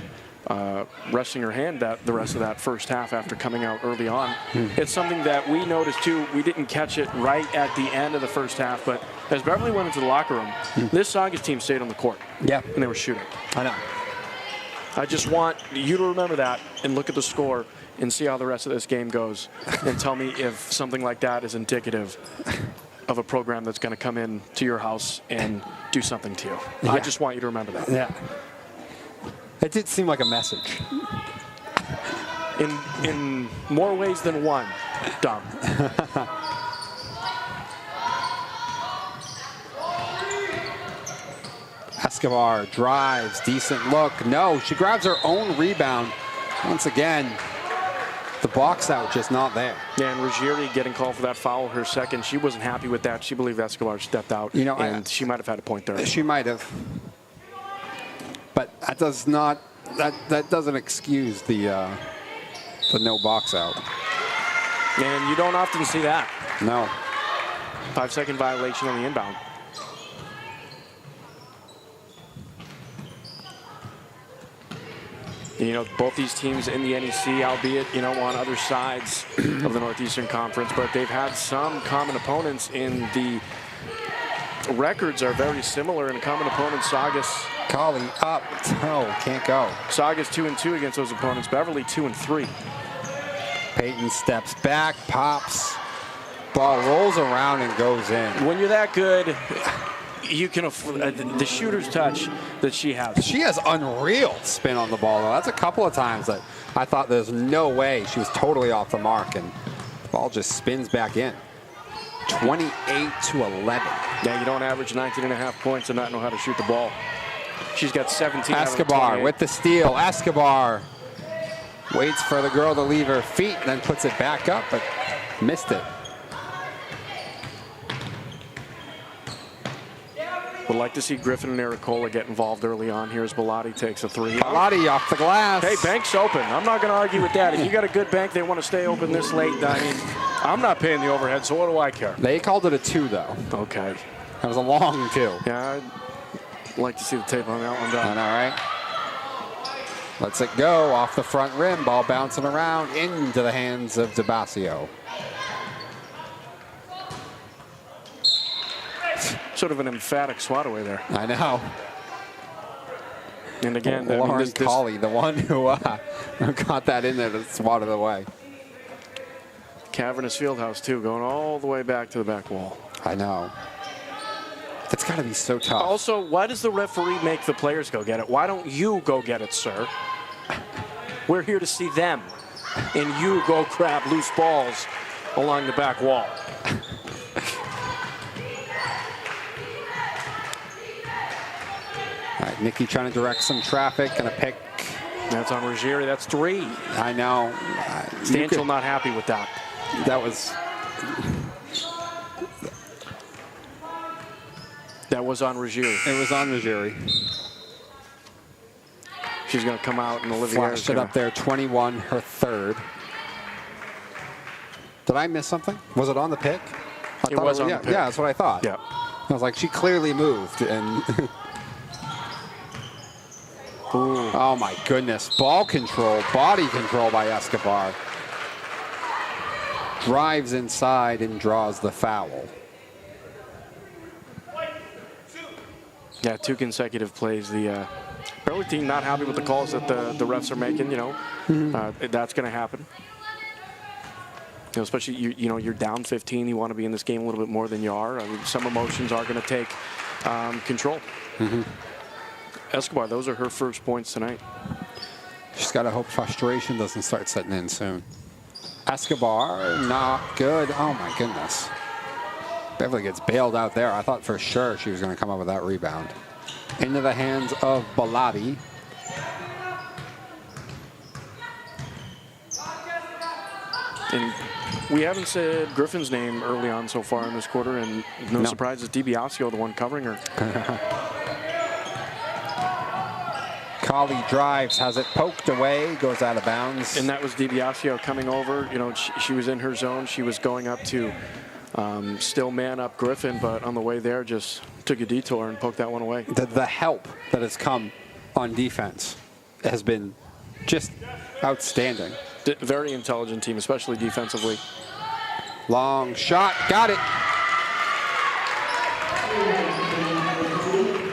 resting her hand the rest of that first half after coming out early on. It's something that we noticed too. We didn't catch it right at the end of the first half, but as Beverly went into the locker room, this Saugus team stayed on the court. Yeah. And they were shooting. I know. I just want you to remember that and look at the score and see how the rest of this game goes and tell me if something like that is indicative of a program that's going to come in to your house and do something to you. Yeah. I just want you to remember that. Yeah. It did seem like a message. In more ways than one, dumb. Escobar drives, decent look. No, she grabs her own rebound. Once again, the box out just not there. Yeah, and Ruggieri getting called for that foul, her second. She wasn't happy with that. She believed Escobar stepped out, you know, and she might have had a point there. She might have. But that does not, that doesn't excuse the no box out. And you don't often see that. No. 5-second violation on the inbound. You know, both these teams in the NEC, albeit, you know, on other sides of the Northeastern Conference, but they've had some common opponents in the records are very similar, and common opponents, Saugus. Collie up, no, can't go. Saugus 2-2 against those opponents. Beverly 2-3. Peyton steps back, pops, ball rolls around and goes in. When you're that good, you can afford the shooter's touch that she has. She has unreal spin on the ball, though. That's a couple of times that I thought there's no way she was totally off the mark, and the ball just spins back in. 28-11. Yeah, you don't average 19.5 points and not know how to shoot the ball. She's got 17. Escobar with the steal. Escobar waits for the girl to leave her feet, then puts it back up, but missed it. Would like to see Griffin and Ericola get involved early on. Here's Bellotti takes a 3. Bellotti off the glass. Hey, bank's open. I'm not going to argue with that. If you got a good bank, they want to stay open this late. I mean, I'm not paying the overhead, so what do I care? They called it a 2, though. Okay. That was a long 2. Yeah, I'd like to see the tape on that one done. All right. Lets it go off the front rim. Ball bouncing around into the hands of DeBasio. Sort of an emphatic swat away there. I know. And again, Lauren Colley, the one who got that in there to swat it away. Cavernous Fieldhouse, too, going all the way back to the back wall. I know. That's got to be so tough. Also, why does the referee make the players go get it? Why don't you go get it, sir? We're here to see them. And you go grab loose balls along the back wall. All right, Nikki trying to direct some traffic. Going to pick. That's on Ruggieri. That's 3. I know. Stanchel not happy with that. That was... That was on Ruggieri. It was on Ruggieri. She's going to come out and Olivia Flashed it up there, 21, her 3rd. Did I miss something? Was it on the pick? It was on the pick. Yeah, that's what I thought. Yeah. I was like, she clearly moved. And oh, my goodness. Ball control, body control by Escobar. Drives inside and draws the foul. Yeah, 2 consecutive plays. The Beverly team not happy with the calls that the refs are making. That's going to happen. Especially you're down 15. You want to be in this game a little bit more than you are. I mean, some emotions are going to take control. Escobar, those are her first points tonight. She's got to hope frustration doesn't start setting in soon. Escobar, not good. Oh, my goodness. Beverly gets bailed out there. I thought for sure she was going to come up with that rebound. Into the hands of Bellotti. And we haven't said Griffin's name early on so far in this quarter, and no surprise, it's DiBiasio, the one covering her. Colley drives, has it poked away, goes out of bounds. And that was DiBiasio coming over. She was in her zone. She was going up to still man up Griffin, but on the way there just took a detour and poked that one away. The help that has come on defense has been just outstanding. Very intelligent team, especially defensively. Long shot, got it.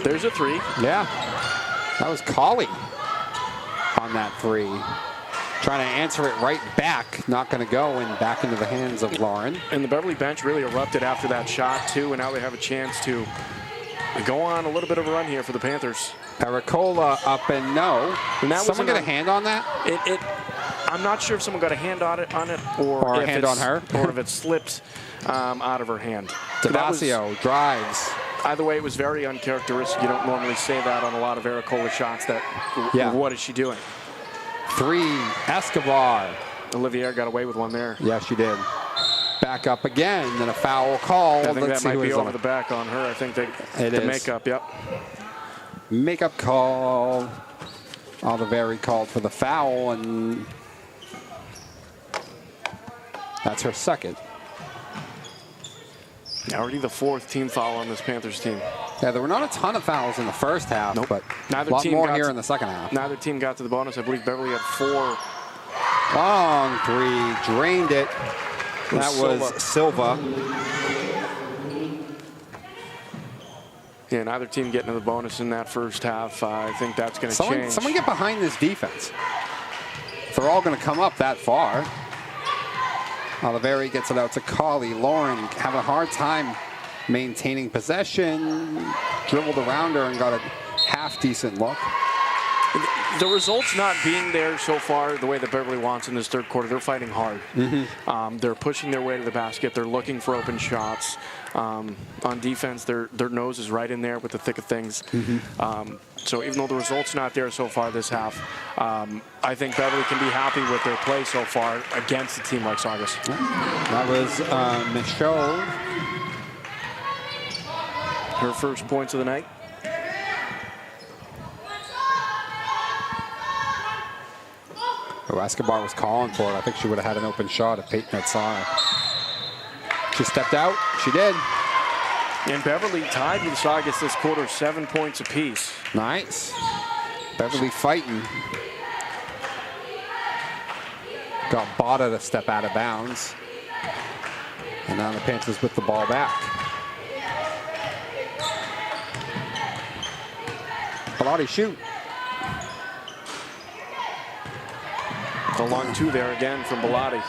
There's a 3. Yeah, that was Colley on that 3. Trying to answer it right back. Not going to go, and back into the hands of Lauren. And the Beverly bench really erupted after that shot, too, and now they have a chance to go on a little bit of a run here for the Panthers. Pericola up and no. And that someone get a hand on that? I'm not sure if someone got a hand on it or a hand on her, or if it slipped out of her hand. DiBiasio drives. Either way, it was very uncharacteristic. You don't normally say that on a lot of Pericola shots. What is she doing? 3, Escobar. Olivier got away with one there. Yeah, she did. Back up again, and a foul call. I think that might be over the back on her. I think the makeup, yep. Makeup call. Oliveri called for the foul, and that's her 2nd. Already the 4th team foul on this Panthers team. Yeah, there were not a ton of fouls in the first half, but neither a lot team more here in the second half. Neither team got to the bonus. I believe Beverly had 4. Long 3, drained it. That was Silva. Yeah, neither team getting to the bonus in that first half. I think that's going to change. Someone get behind this defense. If they're all going to come up that far. Oliveri gets it out to Colley. Lauren having a hard time maintaining possession. Dribbled around her and got a half-decent look. The results not being there so far the way that Beverly wants in this 3rd quarter, they're fighting hard. They're pushing their way to the basket. They're looking for open shots. On defense, their nose is right in there with the thick of things. So even though the results not there so far this half, I think Beverly can be happy with their play so far against a team like Saugus. That was Michaud. Her first points of the night. Oh, Escobar was calling for it. I think she would have had an open shot if Peyton had saw her. She stepped out. She did. And Beverly tied with Saugus this quarter, 7 points apiece. Nice. Beverly fighting. Got Bada to step out of bounds. And now the Panthers with the ball back. Bellotti shoot. The long 2 there again from Bellotti.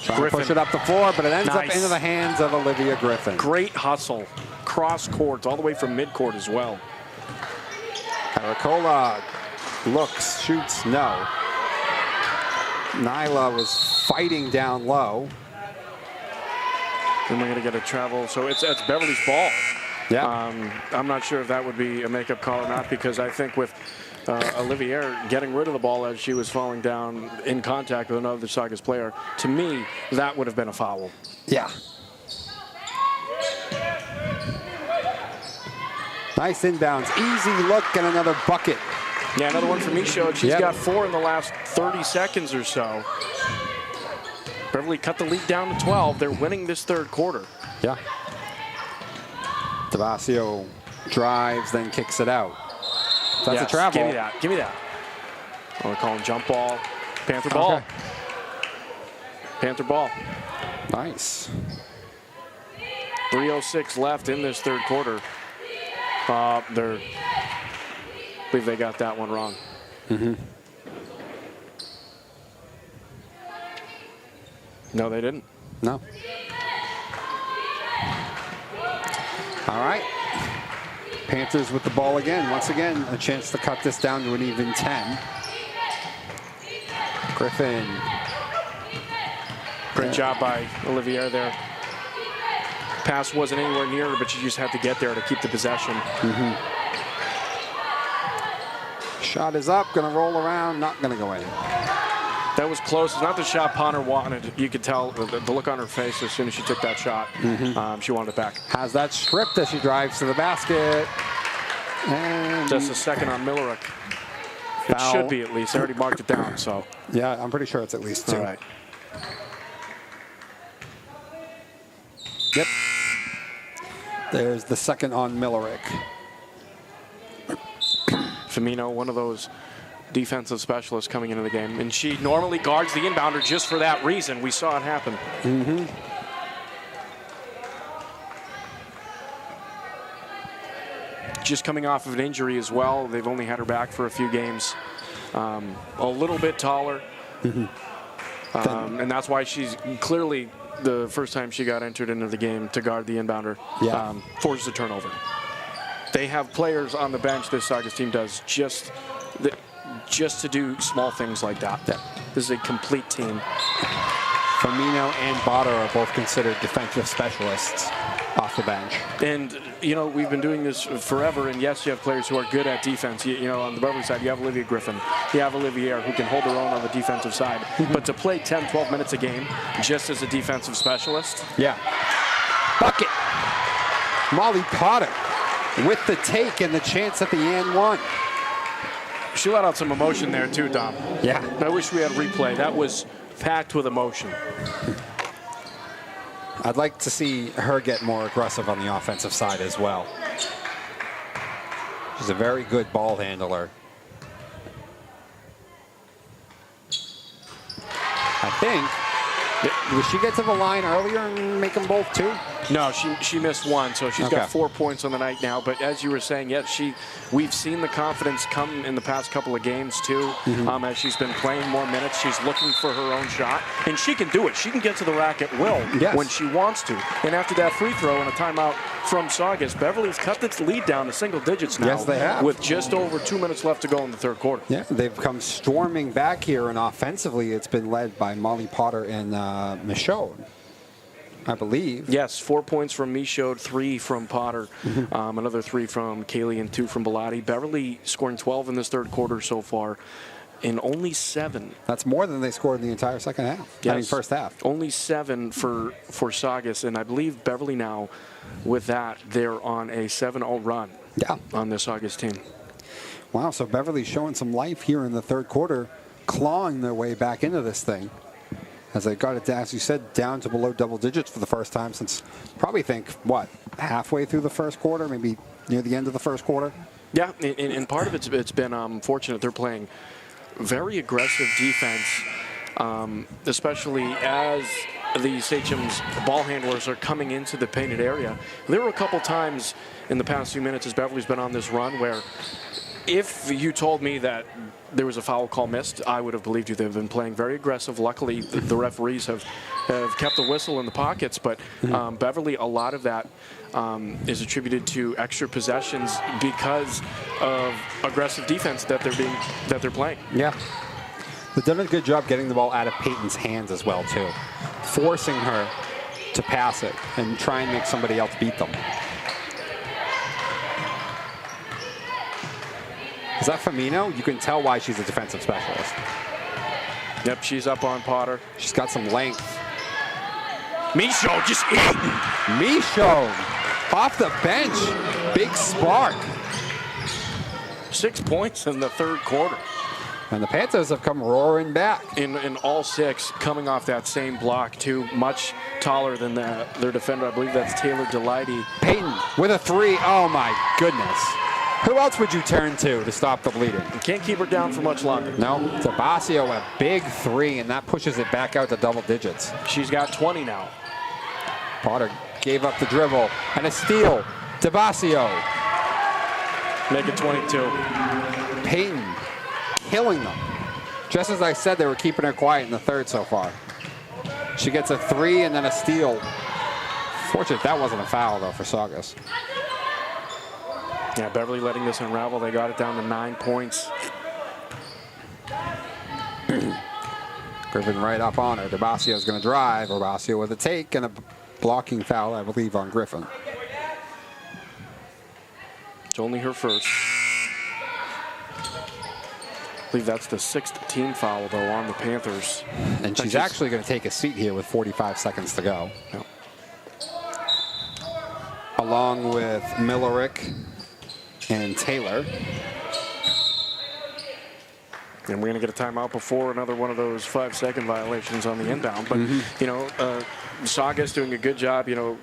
Trying to push it up the floor, but it ends up into the hands of Olivia Griffin. Great hustle. Cross court, all the way from midcourt as well. Pericola looks, shoots, no. Nyla was fighting down low. And we're going to get a travel. So it's Beverly's ball. Yeah. I'm not sure if that would be a makeup call or not, because I think with Olivier getting rid of the ball as she was falling down in contact with another Saugus player, to me, that would have been a foul. Yeah. Nice inbounds. Easy look and another bucket. Yeah, another one for Michaud. She's got 4 in the last 30 seconds or so. Beverly cut the lead down to 12. They're winning this third quarter. Yeah. Tabasio drives, then kicks it out. So that's a travel. Give me that. Give me that. Oh, we're calling jump ball. Panther ball. Okay. Panther ball. Nice. 3:06 left in this third quarter. I believe they got that one wrong. Mm-hmm. No, they didn't. No. All right. Panthers with the ball again. Once again, a chance to cut this down to an even 10. Griffin. Great job by Olivier there. Pass wasn't anywhere near her, but she just had to get there to keep the possession. Mm-hmm. Shot is up, gonna roll around, not gonna go in. That was close. It's not the shot Ponner wanted. You could tell the look on her face as soon as she took that shot. Mm-hmm. She wanted it back. Has that stripped as she drives to the basket. And just a second on Millerick. It should be at least. I already marked it down, so. Yeah, I'm pretty sure it's at least 2. All right. Yep. There's the second on Millerick. Firmino, one of those defensive specialists coming into the game, and she normally guards the inbounder just for that reason. We saw it happen. Mm-hmm. Just coming off of an injury as well. They've only had her back for a few games. A little bit taller. Mm-hmm. And that's why she's clearly, the first time she got entered into the game to guard the inbounder, forces a turnover. They have players on the bench, this Saugus team does, just to do small things like that. Yeah. This is a complete team. Firmino and Botter are both considered defensive specialists off the bench. And, you know, we've been doing this forever, and yes, you have players who are good at defense. You know, on the Beverly side, you have Olivia Griffin. You have Olivier, who can hold her own on the defensive side. But to play 10, 12 minutes a game just as a defensive specialist. Yeah. Bucket. Molly Potter with the take and the chance at the and one. She let out some emotion there, too, Dom. Yeah. I wish we had a replay. That was packed with emotion. I'd like to see her get more aggressive on the offensive side as well. She's a very good ball handler. I think. Did she get to the line earlier and make them both 2? No, she missed 1, so she's got 4 points on the night now. But as you were saying, yes, we've seen the confidence come in the past couple of games too. As she's been playing more minutes, she's looking for her own shot, and she can do it. She can get to the rack at will when she wants to. And after that free throw and a timeout from Saugus, Beverly's cut its lead down to single digits now. Yes, they have. With just over 2 minutes left to go in the third quarter. Yeah, they've come storming back here, and offensively, it's been led by Molly Potter and Michaud, I believe. Yes, 4 points from Michaud, 3 from Potter, another 3 from Kaylee, and 2 from Bellotti. Beverly scoring 12 in this third quarter so far, and only 7. That's more than they scored in the entire second half. Yes. I mean, first half. Only 7 for Saugus, and I believe Beverly now, with that, they're on a 7-0 run on this Saugus team. Wow, so Beverly's showing some life here in the third quarter, clawing their way back into this thing. As they got it, as you said, down to below double digits for the first time since probably halfway through the first quarter, maybe near the end of the first quarter. Yeah, and part of it's been fortunate. They're playing very aggressive defense, especially as the Sachem's ball handlers are coming into the painted area. There were a couple times in the past few minutes as Beverly's been on this run where if you told me that there was a foul call missed, I would have believed you. They've been playing very aggressive. Luckily, the referees have kept the whistle in the pockets, but Beverly, a lot of that is attributed to extra possessions because of aggressive defense that they're playing. Yeah. They've done a good job getting the ball out of Peyton's hands as well, too. Forcing her to pass it and try and make somebody else beat them. Is that Firmino? You can tell why she's a defensive specialist. Yep, she's up on Potter. She's got some length. Michaud just eating. Michaud off the bench. Big spark. 6 points in the third quarter. And the Panthers have come roaring back. In all 6, coming off that same block, too. Much taller than their defender. I believe that's Taylor Delighty. Peyton with a 3. Oh, my goodness. Who else would you turn to stop the bleeding? You can't keep her down for much longer. No. Tabasio, a big 3, and that pushes it back out to double digits. She's got 20 now. Potter gave up the dribble. And a steal. Tabasio. Make it 22. Peyton killing them. Just as I said, they were keeping her quiet in the third so far. She gets a 3 and then a steal. Fortunate that wasn't a foul, though, for Saugus. Yeah, Beverly letting this unravel. They got it down to 9 points. Griffin right up on her. Dabasio's going to drive. Dabacio with a take and a blocking foul, I believe, on Griffin. It's only her first. I believe that's the 6th team foul, though, on the Panthers. And she's actually going to take a seat here with 45 seconds to go. Yep. Along with Millerick and Taylor. And we're going to get a timeout before another one of those 5-second violations on the inbound. But, you know, Saugus doing a good job. You know,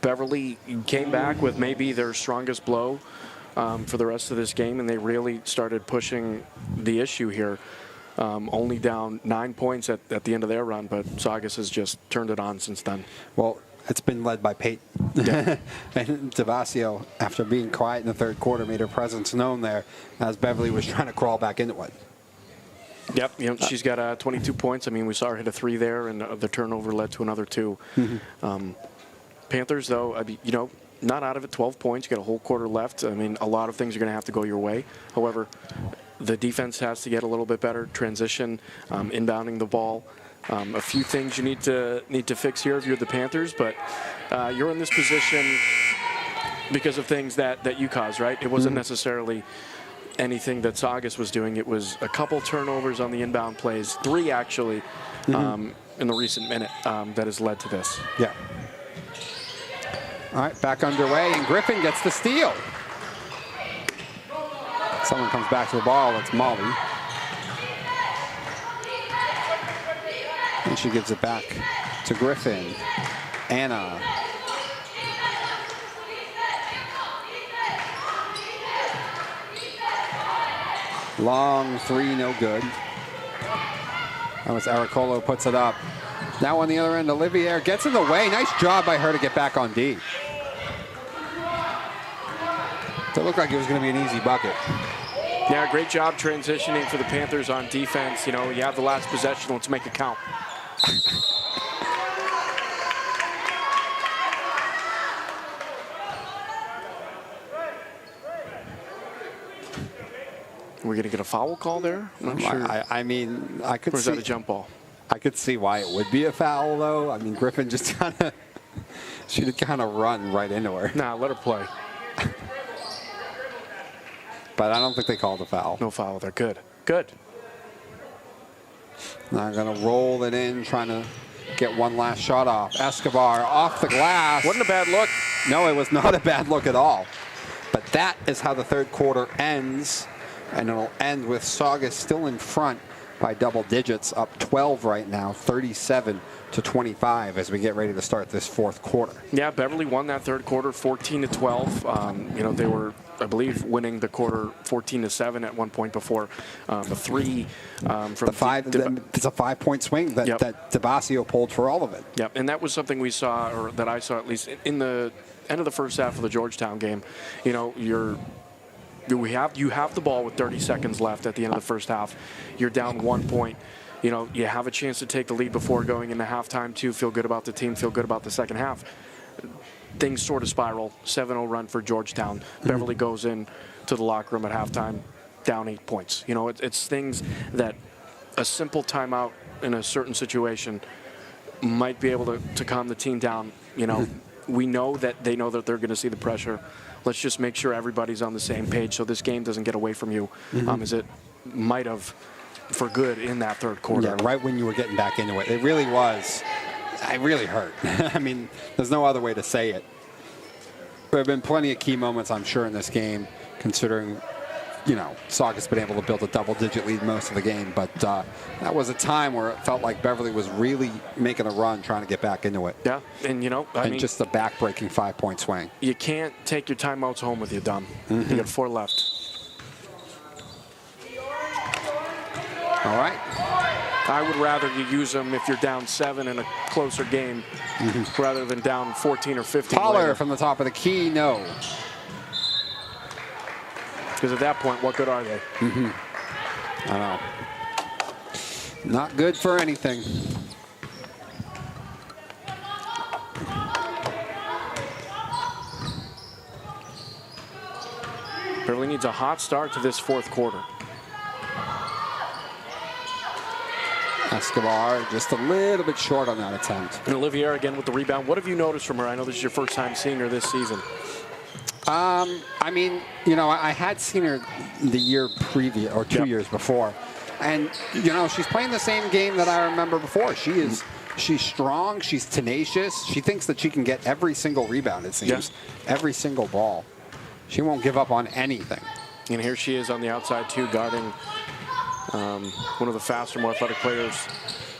Beverly came back with maybe their strongest blow for the rest of this game, and they really started pushing the issue here. Only down 9 points at the end of their run, but Saugus has just turned it on since then. Well, it's been led by Peyton. Yeah. And Tabasio, after being quiet in the third quarter, made her presence known there as Beverly was trying to crawl back into it. Yep, you know, she's got 22 points. I mean, we saw her hit a 3 there, and the turnover led to another 2. Panthers, though, I mean, you know, not out of it. 12 points. You got a whole quarter left. I mean, a lot of things are going to have to go your way. However, the defense has to get a little bit better. Transition, inbounding the ball. A few things you need to fix here if you're the Panthers, but you're in this position because of things that you caused, right? It wasn't necessarily anything that Saugus was doing. It was a couple turnovers on the inbound plays, 3 actually, in the recent minute that has led to this. Yeah. All right, back underway, and Griffin gets the steal. Someone comes back to the ball. It's Molly. And she gives it back to Griffin. Anna. Long 3, no good. That was Aricolo, puts it up. Now on the other end, Olivier gets in the way. Nice job by her to get back on D. It looked like it was going to be an easy bucket. Yeah, great job transitioning for the Panthers on defense. You know, you have the last possession. Let's make it count. Are we going to get a foul call there? I'm not sure. I mean, I could see. Or is see. that a jump ball? I could see why it would be a foul, though. I mean, Griffin just kind of, she'd kind of run right into her. Nah, let her play. But I don't think they called a foul. No foul there. Good. Good. Now going to roll it in, trying to get one last shot off. Escobar off the glass. Wasn't a bad look. No, it was not a bad look at all. But that is how the third quarter ends. And it'll end with Saugus still in front by double digits, up 12 right now, 37-25 as we get ready to start this fourth quarter. Yeah, Beverly won that third quarter 14-12. You know, they were, I believe, winning the quarter 14-7 at one point before a 3 from the 5. It's a 5-point swing that, that Tabasio pulled for all of it. Yep, and that was something we saw, or that I saw at least in the end of the first half of the Georgetown game. You know, you have the ball with 30 seconds left at the end of the first half. You're down 1 point. You know, you have a chance to take the lead before going into halftime too. Feel good about the team. Feel good about the second half. Things sort of spiral. 7-0 run for Georgetown. Beverly goes in to the locker room at halftime, down 8 points. You know, it's things that a simple timeout in a certain situation might be able to calm the team down. You know, we know that they know that they're going to see the pressure. Let's just make sure everybody's on the same page so this game doesn't get away from you, as it might have for good in that third quarter. Yeah, right when you were getting back into it. It really was. It really hurt. I mean, there's no other way to say it. There have been plenty of key moments, I'm sure, in this game, considering, Saugus been able to build a double-digit lead most of the game. But that was a time where it felt like Beverly was really making a run, trying to get back into it. Yeah, and I mean, just a back-breaking 5-point swing. You can't take your timeouts home with you, Dom. You got 4 left. All right. I would rather you use them if you're down 7 in a closer game rather than down 14 or 15 Pollard later. from the top of the key, no. Because at that point, what good are they? I know. Not good for anything. Beverly needs a hot start to this fourth quarter. Escobar just a little bit short on that attempt. And Olivier again with the rebound. What have you noticed from her? I know this is your first time seeing her this season. I mean, I had seen her the year previous or 2 years before. And, she's playing the same game that I remember before. She's strong. She's tenacious. She thinks that she can get every single rebound, it seems. Every single ball. She won't give up on anything. And here she is on the outside, too, guarding one of the faster, more athletic players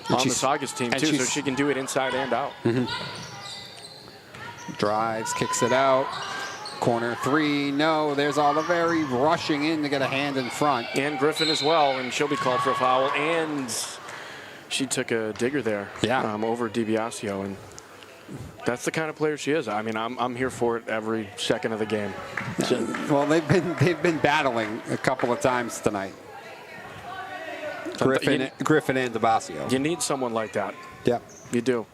on the Saugus team, too, so she can do it inside and out. Drives, kicks it out. Corner 3, no. There's Oliveri rushing in to get a hand in front. And Griffin as well, and she'll be called for a foul. And she took a digger there over DiBiasio, and that's the kind of player she is. I mean, I'm here for it every second of the game. So, well, they've been battling a couple of times tonight. Griffin and DiBiasio. You need someone like that. Yeah. You do.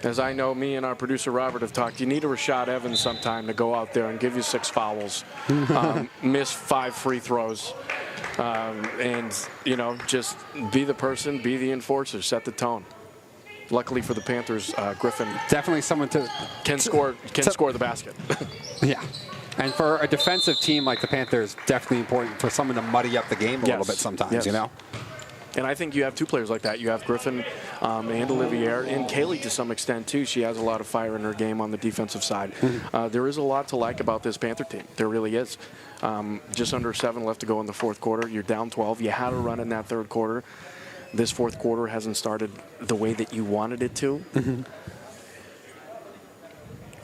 As I know, me and our producer Robert have talked, you need a Rashad Evans sometime to go out there and give you 6 fouls, miss 5 free throws, and, just be the person, be the enforcer, set the tone. Luckily for the Panthers, Griffin definitely someone can score the basket. Yeah. And for a defensive team like the Panthers, definitely important for someone to muddy up the game a little bit sometimes, And I think you have 2 players like that. You have Griffin and Olivier, and Kaylee to some extent, too. She has a lot of fire in her game on the defensive side. There is a lot to like about this Panther team. There really is. Just under 7 left to go in the fourth quarter. You're down 12. You had a run in that third quarter. This fourth quarter hasn't started the way that you wanted it to.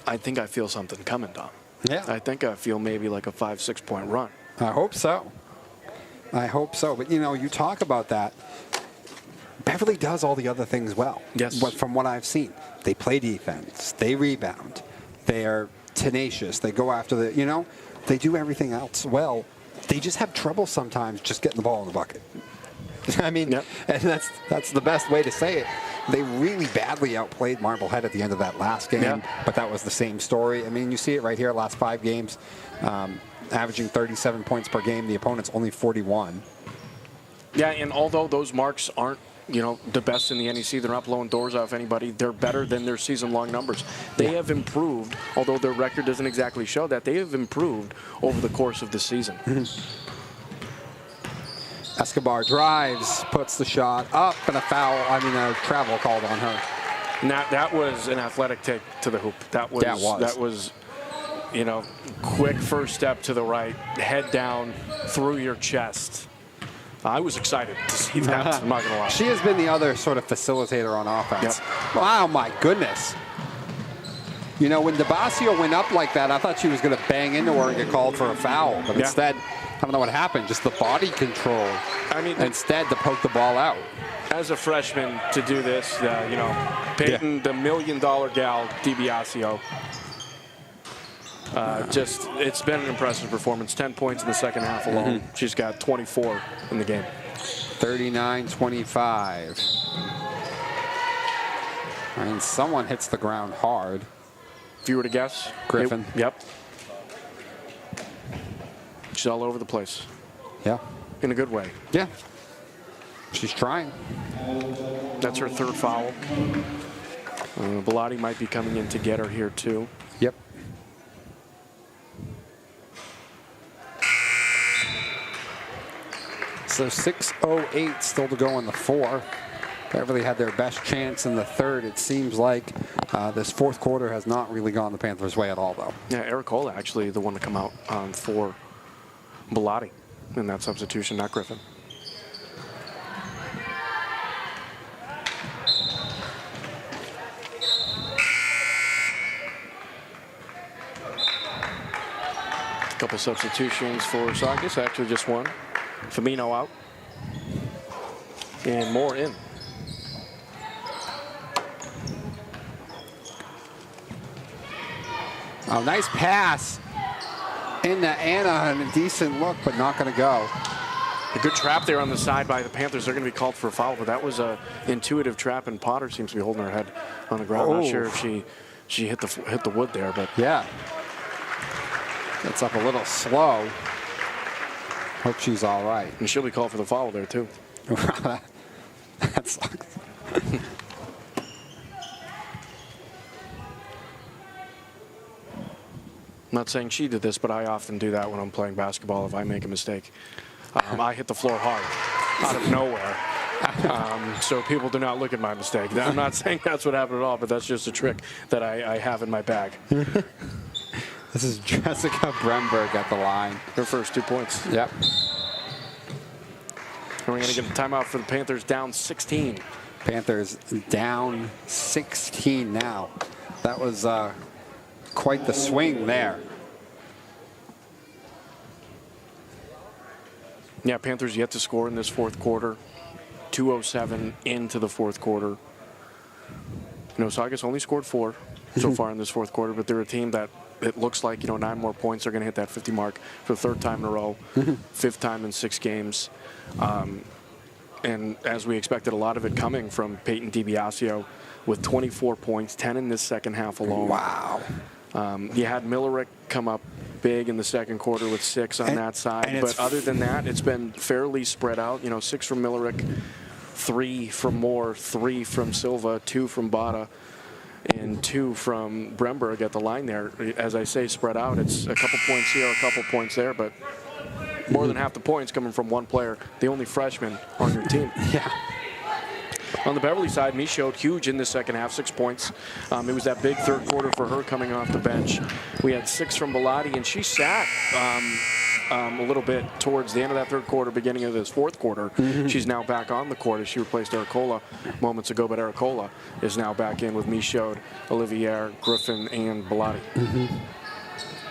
I think I feel something coming, Dom. Yeah. I think I feel maybe like a 5-6 point run. I hope so. But, you talk about that. Beverly does all the other things well. Yes. From what I've seen. They play defense. They rebound. They are tenacious. They go after they do everything else well. They just have trouble sometimes just getting the ball in the bucket. I mean, and that's the best way to say it. They really badly outplayed Marblehead at the end of that last game, but that was the same story. I mean, you see it right here, last 5 games, averaging 37 points per game. The opponent's only 41. Yeah, and although those marks aren't, the best in the NEC, they're not blowing doors off anybody, they're better than their season-long numbers. They have improved, although their record doesn't exactly show that, they have improved over the course of the season. Escobar drives, puts the shot up, and a travel called on her. Now, that was an athletic take to the hoop. That was, quick first step to the right, head down, through your chest. I was excited to see that, I'm not going to lie. She has been the other sort of facilitator on offense. Wow, my goodness. When DiBiasio went up like that, I thought she was going to bang into her and get called for a foul. But instead, I don't know what happened, just the body control. I mean, instead to poke the ball out. As a freshman to do this, Peyton, the $1 million gal, DiBiasio, it's been an impressive performance. 10 points in the second half alone. She's got 24 in the game. 39-25. And someone hits the ground hard. If you were to guess, Griffin. Yep. She's all over the place. Yeah. In a good way. Yeah. She's trying. That's her 3rd foul. Bellotti might be coming in to get her here, too. Yep. So 6:08 still to go in the 4. Beverly had their best chance in the 3rd. It seems like this 4th quarter has not really gone the Panthers' way at all, though. Yeah, Ericola actually the one to come out for Bellotti in that substitution, not Griffin. A couple substitutions for Saugus, actually just one. Firmino out. And Moore in. Oh, nice pass into Anna, and a decent look, but not going to go. A good trap there on the side by the Panthers. They're going to be called for a foul, but that was a intuitive trap, and Potter seems to be holding her head on the ground. Not sure if she hit the wood there, but yeah, gets up a little slow. Hope she's all right. And she'll be called for the foul there too. That sucks. I'm not saying she did this, but I often do that when I'm playing basketball. If I make a mistake, I hit the floor hard out of nowhere. So people do not look at my mistake. I'm not saying that's what happened at all, but that's just a trick that I have in my bag. This is Jessica Bremberg at the line. Her first 2 points. Yep. And we're going to get a timeout for the Panthers down 16. Panthers down 16 now. That was quite the swing there. Yeah, Panthers yet to score in this 4th quarter. 2:07 into the 4th quarter. You know, Saugus only scored 4 so far in this 4th quarter, but they're a team that it looks like, 9 more points. They're going to hit that 50 mark for the 3rd time in a row, 5th time in 6 games. And as we expected, a lot of it coming from Peyton DiBiasio with 24 points, 10 in this second half alone. Wow. You had Millerick come up big in the 2nd quarter with 6 on that side. But other than that, it's been fairly spread out. 6 from Millerick, 3 from Moore, 3 from Silva, 2 from Bada, and 2 from Bremberg at the line there. As I say, spread out. It's a couple points here, a couple points there, but more than half the points coming from one player, the only freshman on your team. Yeah. On the Beverly side, Michaud huge in the second half, 6 points. It was that big 3rd quarter for her coming off the bench. We had 6 from Bellotti, and she sat a little bit towards the end of that 3rd quarter, beginning of this 4th quarter. She's now back on the court as she replaced Ericola moments ago, but Ericola is now back in with Michaud, Olivier, Griffin, and Bellotti.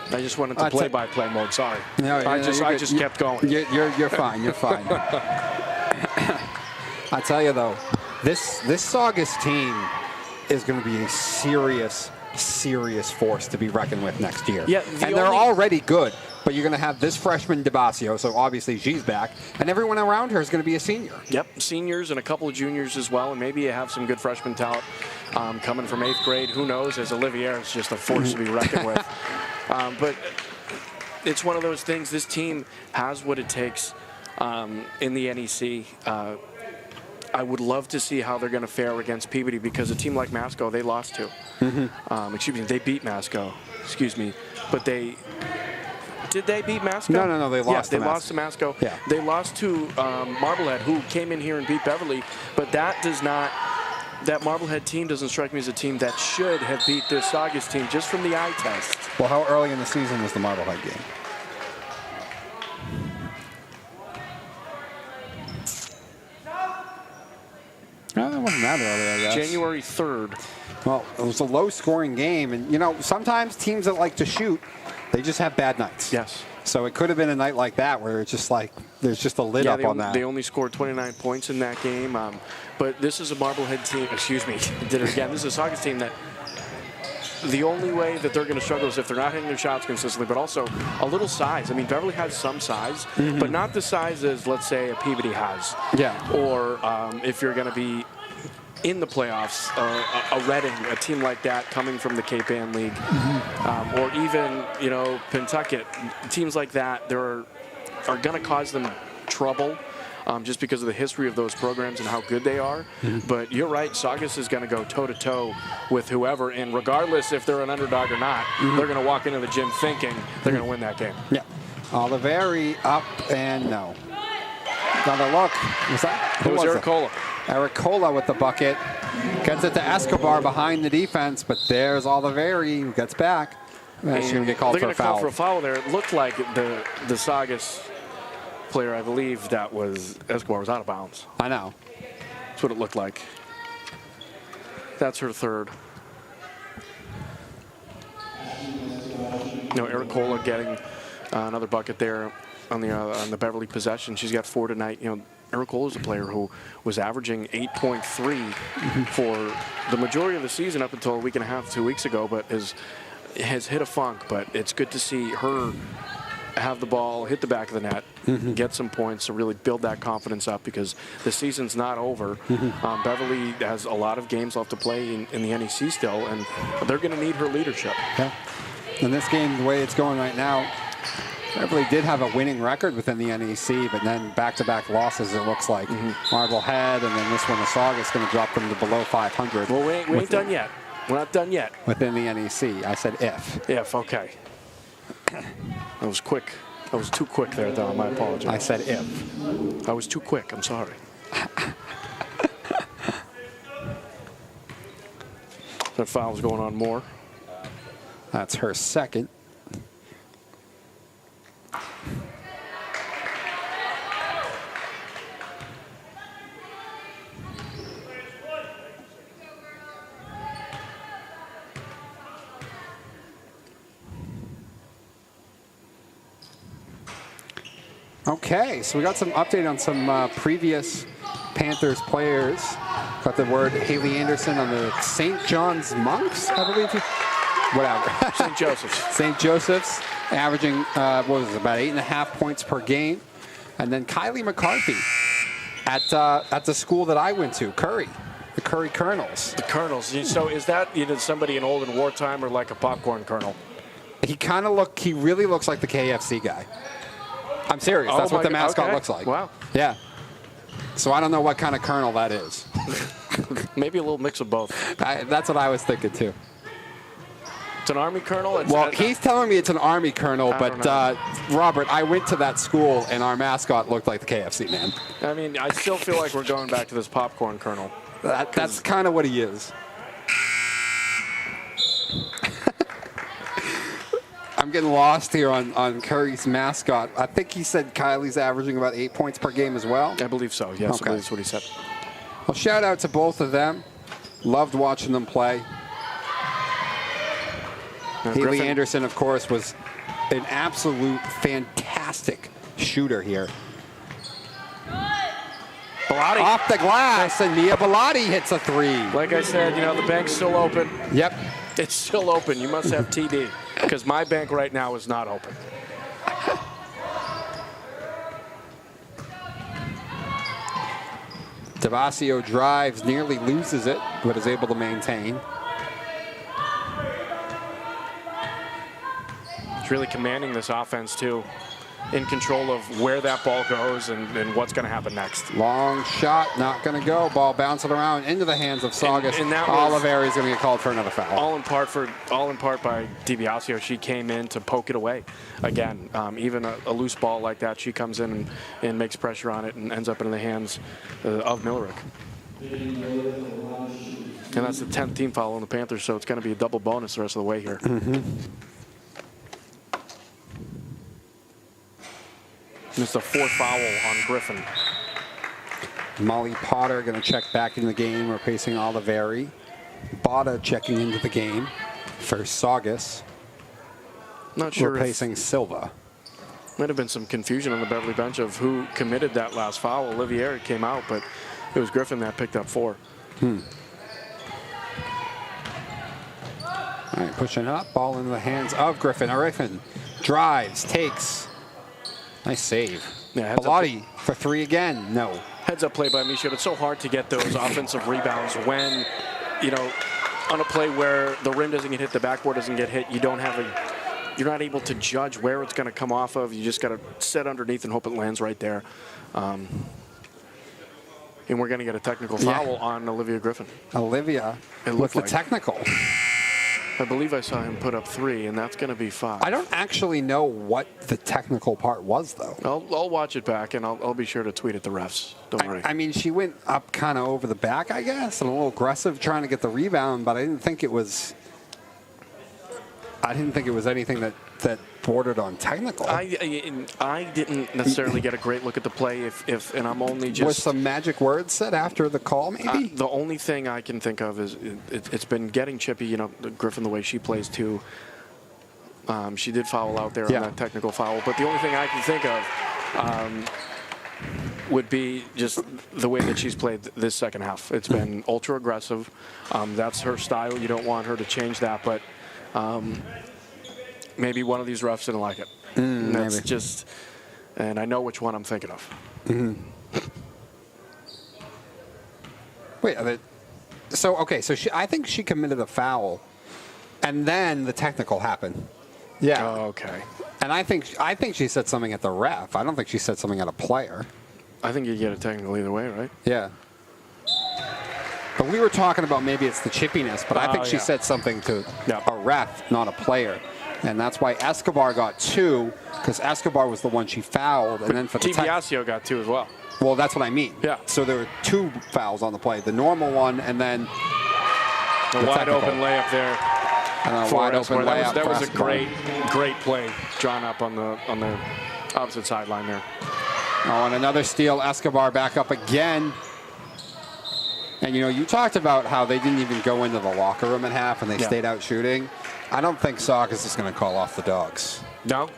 I just went into play-by-play mode. Sorry, I just kept going. You're fine. You're fine. I tell you though, this Saugus team is going to be a serious force to be reckoned with next year. Yeah, and they're already good, but you're going to have this freshman DiBiasio, so obviously she's back, and everyone around her is going to be a senior. Yep, seniors and a couple of juniors as well, and maybe you have some good freshman talent coming from 8th grade. Who knows? As Olivier is just a force to be reckoned with. But it's one of those things. This team has what it takes in the NEC. I would love to see how they're going to fare against Peabody, because a team like Masco, they lost to. They beat Masco. But did they beat Masco? No, they lost. Yes, they lost to Masco. Yeah. They lost to Marblehead, who came in here and beat Beverly. But that Marblehead team doesn't strike me as a team that should have beat this Saugus team just from the eye test. Well, how early in the season was the Marblehead game? No, it wasn't that early, I guess. January 3rd. Well, it was a low-scoring game, and sometimes teams that like to shoot, they just have bad nights. Yes. So it could have been a night like that where it's just like there's just a lid up on that. They only scored 29 points in that game, but this is a Marblehead team. Did it again. This is a Saugus team that the only way that they're going to struggle is if they're not hitting their shots consistently, but also a little size. I mean, Beverly has some size, but not the size as, let's say, a Peabody has. Yeah. Or if you're going to be in the playoffs, a Reading, a team like that coming from the Cape Ann League, or even, Pentucket, teams like that, are going to cause them trouble. just because of the history of those programs and how good they are. But you're right, Saugus is going to go toe-to-toe with whoever, and regardless if they're an underdog or not, they're going to walk into the gym thinking they're going to win that game. Yeah. Oliveri up and no. Another look. Was that? It was Ericola. Ericola with the bucket. Gets it to Escobar behind the defense, but there's Oliveri who gets back. And she's going to get called for a foul. They're going to call for a foul there. It looked like the Saugus player, I believe that was Escobar, was out of bounds. I know. That's what it looked like. That's her third. No, Ericola getting another bucket there on the Beverly possession. She's got 4 tonight. You know, Ericola is a player who was averaging 8.3 for the majority of the season up until a week and a half, 2 weeks ago, but has hit a funk. But it's good to see her have the ball, hit the back of the net, get some points to really build that confidence up, because the season's not over. Beverly has a lot of games left to play in the NEC still, and they're going to need her leadership. Yeah. In this game, the way it's going right now, Beverly did have a winning record within the NEC, but then back-to-back losses, it looks like. Marblehead, and then this one, the Saugus, going to drop them to below 500. Well, we ain't done yet. We're not done yet. Within the NEC. I said if. If, okay. I was quick. I was too quick there, Don. My apologies. I said if. I was too quick. I'm sorry. That foul's going on more. That's her second. Okay, so we got some update on some previous Panthers players. Got the word Haley Anderson on the St. John's Monks, I believe. Whatever. St. Joseph's. St. Joseph's, averaging, what was it, about 8.5 points per game. And then Kylie McCarthy at the school that I went to, Curry, the Curry Colonels. The Colonels. So is that somebody in olden wartime or like a popcorn kernel? He really looks like the KFC guy. I'm serious. That's what the mascot looks like. Wow. Yeah. So I don't know what kind of colonel that is. Maybe a little mix of both. That's what I was thinking, too. It's an Army colonel? He's telling me it's an Army colonel, but Robert, I went to that school, and our mascot looked like the KFC man. I mean, I still feel like we're going back to this popcorn colonel. That's kind of what he is. I'm getting lost here on Curry's mascot. I think he said Kylie's averaging about 8 points per game as well. I believe so, yes. Okay. I believe that's what he said. Well, shout out to both of them. Loved watching them play. Haley Anderson, of course, was an absolute fantastic shooter here. Bellotti. Off the glass, and Mia Bellotti hits a three. Like I said, the bank's still open. Yep. It's still open. You must have TD, because my bank right now is not open. Devasio drives, nearly loses it, but is able to maintain. It's really commanding this offense, too. In control of where that ball goes and what's going to happen next. Long shot, not going to go. Ball bouncing around into the hands of Saugus. And that Oliveri is going to get called for another foul. All in part by DiBiasio. She came in to poke it away. Again, even a loose ball like that, she comes in and makes pressure on it and ends up in the hands of Millerick. And that's the 10th team foul on the Panthers, so it's going to be a double bonus the rest of the way here. And it's the 4th foul on Griffin. Molly Potter going to check back into the game, replacing Oliveri. Bada checking into the game for Saugus. Not sure. Replacing Silva. Might have been some confusion on the Beverly bench of who committed that last foul. Olivier came out, but it was Griffin that picked up 4. All right, pushing up. Ball into the hands of Griffin. Griffin drives, takes. Nice save. Yeah, Bellotti for 3 again. No. Heads up play by Misha. It's so hard to get those offensive rebounds when, on a play where the rim doesn't get hit, the backboard doesn't get hit. You're not able to judge where it's going to come off of. You just got to set underneath and hope it lands right there. And we're going to get a technical foul on Olivia Griffin. Olivia with the technical. I believe I saw him put up 3, and that's going to be 5. I don't actually know what the technical part was, though. I'll watch it back, and I'll be sure to tweet at the refs. Don't worry. I mean, she went up kind of over the back, I guess, and a little aggressive trying to get the rebound, but I didn't think it was anything that bordered on technical. I didn't necessarily get a great look at the play, and I'm only just... Was some magic words said after the call, maybe? The only thing I can think of is it's been getting chippy, you know, Griffin, the way she plays, too. She did foul out there on that technical foul, but the only thing I can think of would be just the way that she's played this second half. It's been ultra aggressive. That's her style. You don't want her to change that, but maybe one of these refs didn't like it. That's just, and I know which one I'm thinking of. Wait, so I think she committed a foul, and then the technical happened. Yeah. Oh, okay. And I think she said something at the ref. I don't think she said something at a player. I think you get it technical either way, right? Yeah. But we were talking about maybe it's the chippiness, but I think she said something to a ref, not a player. And that's why Escobar got 2, because Escobar was the one she fouled. And then for the DiBiasio got 2 as well. Well, that's what I mean. Yeah. So there were 2 fouls on the play. The normal one, and then the wide open layup there. And a wide open layup. That was a great play drawn up on the opposite sideline there. Oh, and another steal. Escobar back up again. And, you know, you talked about how they didn't even go into the locker room at half and they stayed out shooting. I don't think Saugus is going to call off the Dogs. No,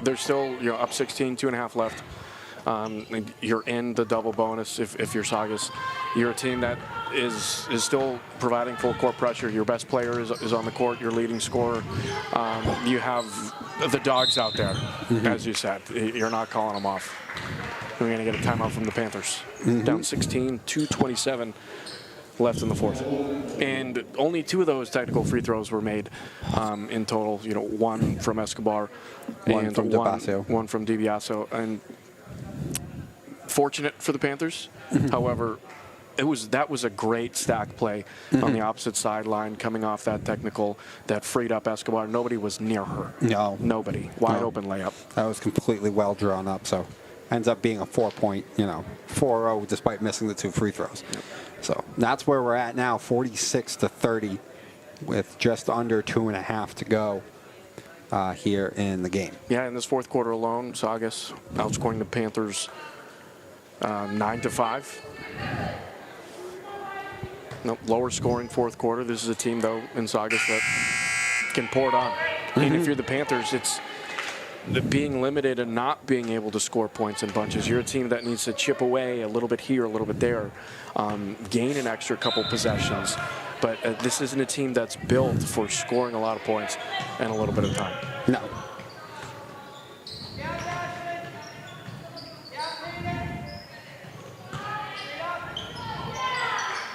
they're still up 16, 2.5 left. You're in the double bonus if you're Saugus. You're a team that is still providing full court pressure. Your best player is on the court, your leading scorer. You have the Dogs out there, as you said. You're not calling them off. We're going to get a timeout from the Panthers. Down 16, 2:27 left in the fourth. And only 2 of those technical free throws were made in total. You know, 1 from Escobar and from DiBiasio. One from DiBiasio. And fortunate for the Panthers. However, that was a great stack play on the opposite sideline coming off that technical that freed up Escobar. Nobody was near her. No. Nobody. Wide open layup. That was completely well drawn up. So ends up being a 4-point, 4-0 despite missing the 2 free throws. Yep. So that's where we're at now, 46-30 with just under 2.5 to go here in the game. Yeah, in this fourth quarter alone, Saugus outscoring the Panthers 9-5. Nope, lower scoring fourth quarter. This is a team, though, in Saugus that can pour it on. And if you're the Panthers, it's being limited and not being able to score points in bunches. You're a team that needs to chip away a little bit here, a little bit there, gain an extra couple possessions. But this isn't a team that's built for scoring a lot of points in a little bit of time. No.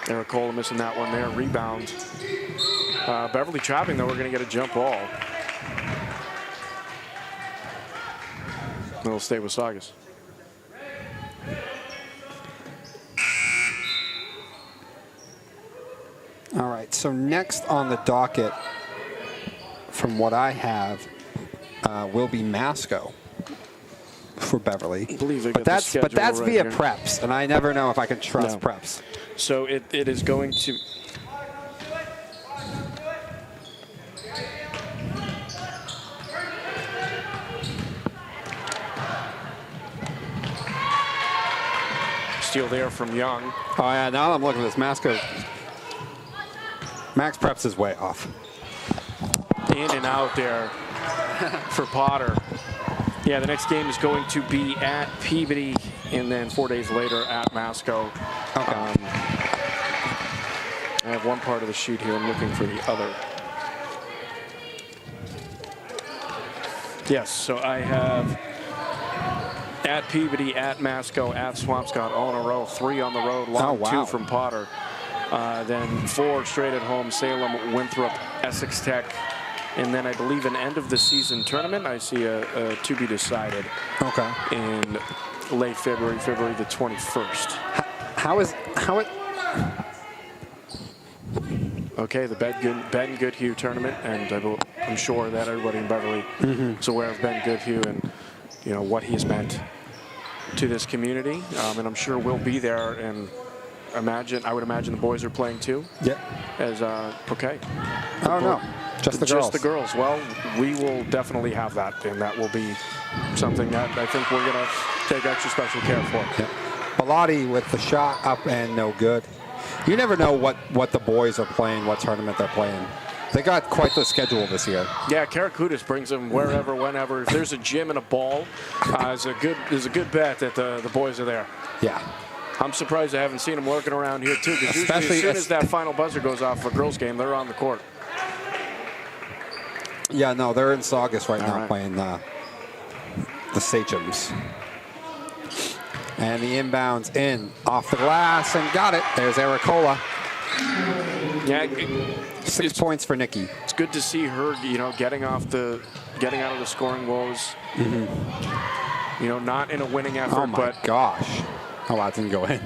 Eric Cole missing that one there. Rebound. Beverly trapping, though. We're going to get a jump ball. It'll stay with Saugus. All right, so next on the docket, from what I have, will be Masco for Beverly. I believe they but got the that's schedule right via here. preps, and I never know if I can trust preps. So it is going to... Steal there from Young. Oh, yeah, now I'm looking at this. Masco. Max Preps is way off. In and out there for Potter. Yeah, the next game is going to be at Peabody, and then 4 days later at Masco. Okay. I have one part of the sheet here. I'm looking for the other. Yes, so I have at Peabody, at Masco, at Swampscott, all in a row. 3 on the road, long 2 from Potter. Then 4 straight at home, Salem, Winthrop, Essex Tech. And then I believe an end of the season tournament. I see a to be decided. Okay. In late February the 21st. How it? Okay, the Ben Goodhue tournament, and I'm sure that everybody in Beverly is aware of Ben Goodhue and what he has meant to this community, and I'm sure we'll be there. And I would imagine the boys are playing too. Yeah. As okay. Oh no, just the girls. Just the girls. Well, we will definitely have that, and that will be something that I think we're gonna take extra special care for. Yeah. Bellotti with the shot up and no good. You never know what the boys are playing, what tournament they're playing. They got quite the schedule this year. Yeah, Karakutis brings them wherever, whenever. If there's a gym and a ball, is a good bet that the boys are there. Yeah. I'm surprised I haven't seen them lurking around here too, because usually as soon as that final buzzer goes off for a girls' game, they're on the court. Yeah, no, they're in Saugus right now playing the Sachems. And the inbounds in off the glass and got it. There's Ericola. Yeah, 6 points for Nikki. It's good to see her, getting out of the scoring woes. Not in a winning effort. Oh my gosh! Oh, that didn't go in.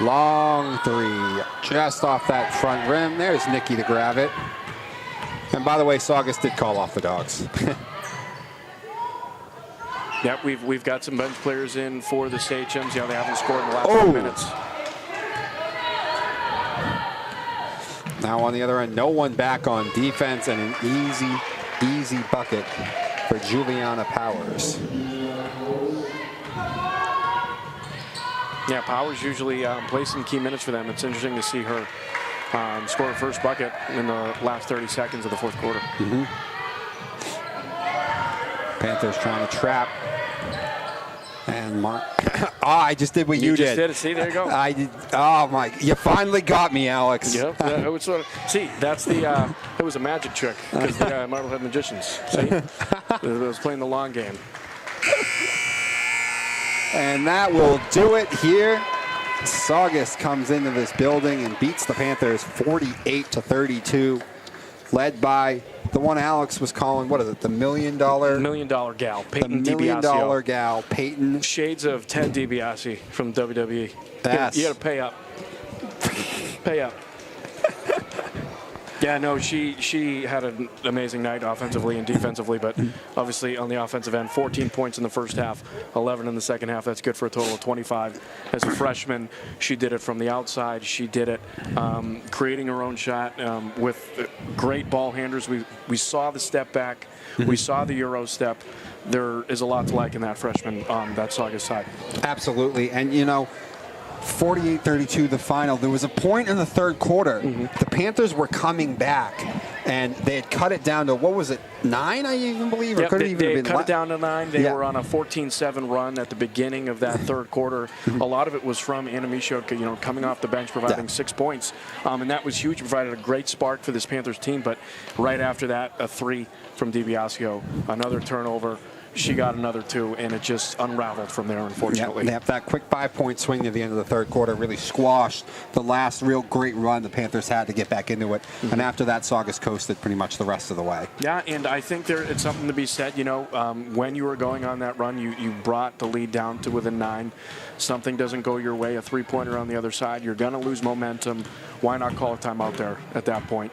Long three, just off that front rim. There's Nikki to grab it. And by the way, Saugus did call off the dogs. Yep, we've got some bench players in for the Sachems. They haven't scored in the last 2 minutes. Now on the other end, no one back on defense, and an easy bucket for Juliana Powers. Yeah, Powers usually plays some key minutes for them. It's interesting to see her score her first bucket in the last 30 seconds of the fourth quarter. Panthers trying to trap. And Mark. I just did what you did. You just did it. See, there you go. I did. Oh, my. You finally got me, Alex. Yep. See, that's it was a magic trick because the Marblehead Magicians. See? It was playing the long game. And that will do it here. Saugus comes into this building and beats the Panthers 48-32, led by the one Alex was calling, what is it, the $1 million? $1 million gal, Peyton DiBiasio. The $1 million gal, Peyton. Shades of Ted DiBiase from WWE. Yes. You got to pay up. Pay up. Yeah, no, she had an amazing night offensively and defensively, but obviously on the offensive end, 14 points in the first half, 11 in the second half. That's good for a total of 25. As a freshman, she did it from the outside. She did it creating her own shot with great ball handlers. We saw the step back. We saw the Euro step. There is a lot to like in that freshman on that Saugus side. Absolutely. And, 48-32 the final. There was a point in the third quarter. The Panthers were coming back, and they had cut it down to, what was it, 9, I even believe? Or Yep, could it even they been cut it down to 9. They were on a 14-7 run at the beginning of that third quarter. A lot of it was from Intermission, coming off the bench, providing 6 points. And that was huge. It provided a great spark for this Panthers team. But right after that, a 3 from DiBiasio, another turnover. She got another 2, and it just unraveled from there, unfortunately. Yep, that quick 5-point swing at the end of the third quarter really squashed the last real great run the Panthers had to get back into it. And after that, Saugus coasted pretty much the rest of the way. Yeah, and I think it's something to be said. When you were going on that run, you brought the lead down to within 9. Something doesn't go your way, a three-pointer on the other side, you're going to lose momentum. Why not call a timeout there at that point?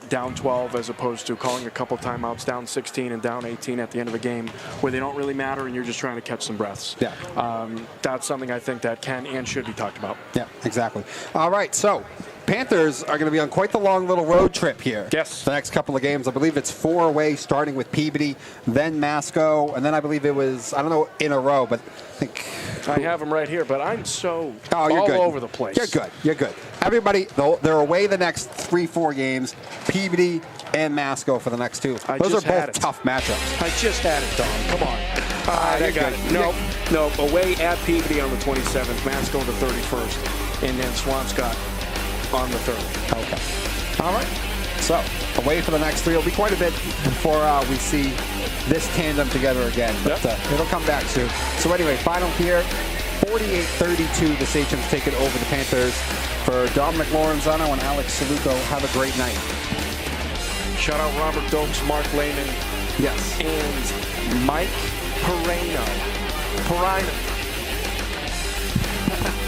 Down 12 as opposed to calling a couple timeouts, down 16 and down 18 at the end of a game where they don't really matter and you're just trying to catch some breaths. Yeah. That's something I think that can and should be talked about. Yeah, exactly. All right, so Panthers are going to be on quite the long little road trip here. Yes. The next couple of games. I believe it's 4 away, starting with Peabody, then Masco, and then I believe it was, I don't know, in a row, but I think... I have them right here, but I'm so you're all good. over the place. You're good. Everybody, they're away the next 3-4 games, Peabody and Masco for the next 2. Those are both tough matchups. I just had it, Dom. Come on. I got it. No, away at Peabody on the 27th, Masco the 31st, and then Swampscott on the 3rd. Okay. All right. So, away for the next 3. It'll be quite a bit before we see this tandem together again. But it'll come back soon. So anyway, final here, 48-32. The Sachems take it over the Panthers. For Dominic Lorenzano and Alex Saluco, have a great night. Shout out Robert Dokes, Mark Lehman. Yes. And Mike Perino. it.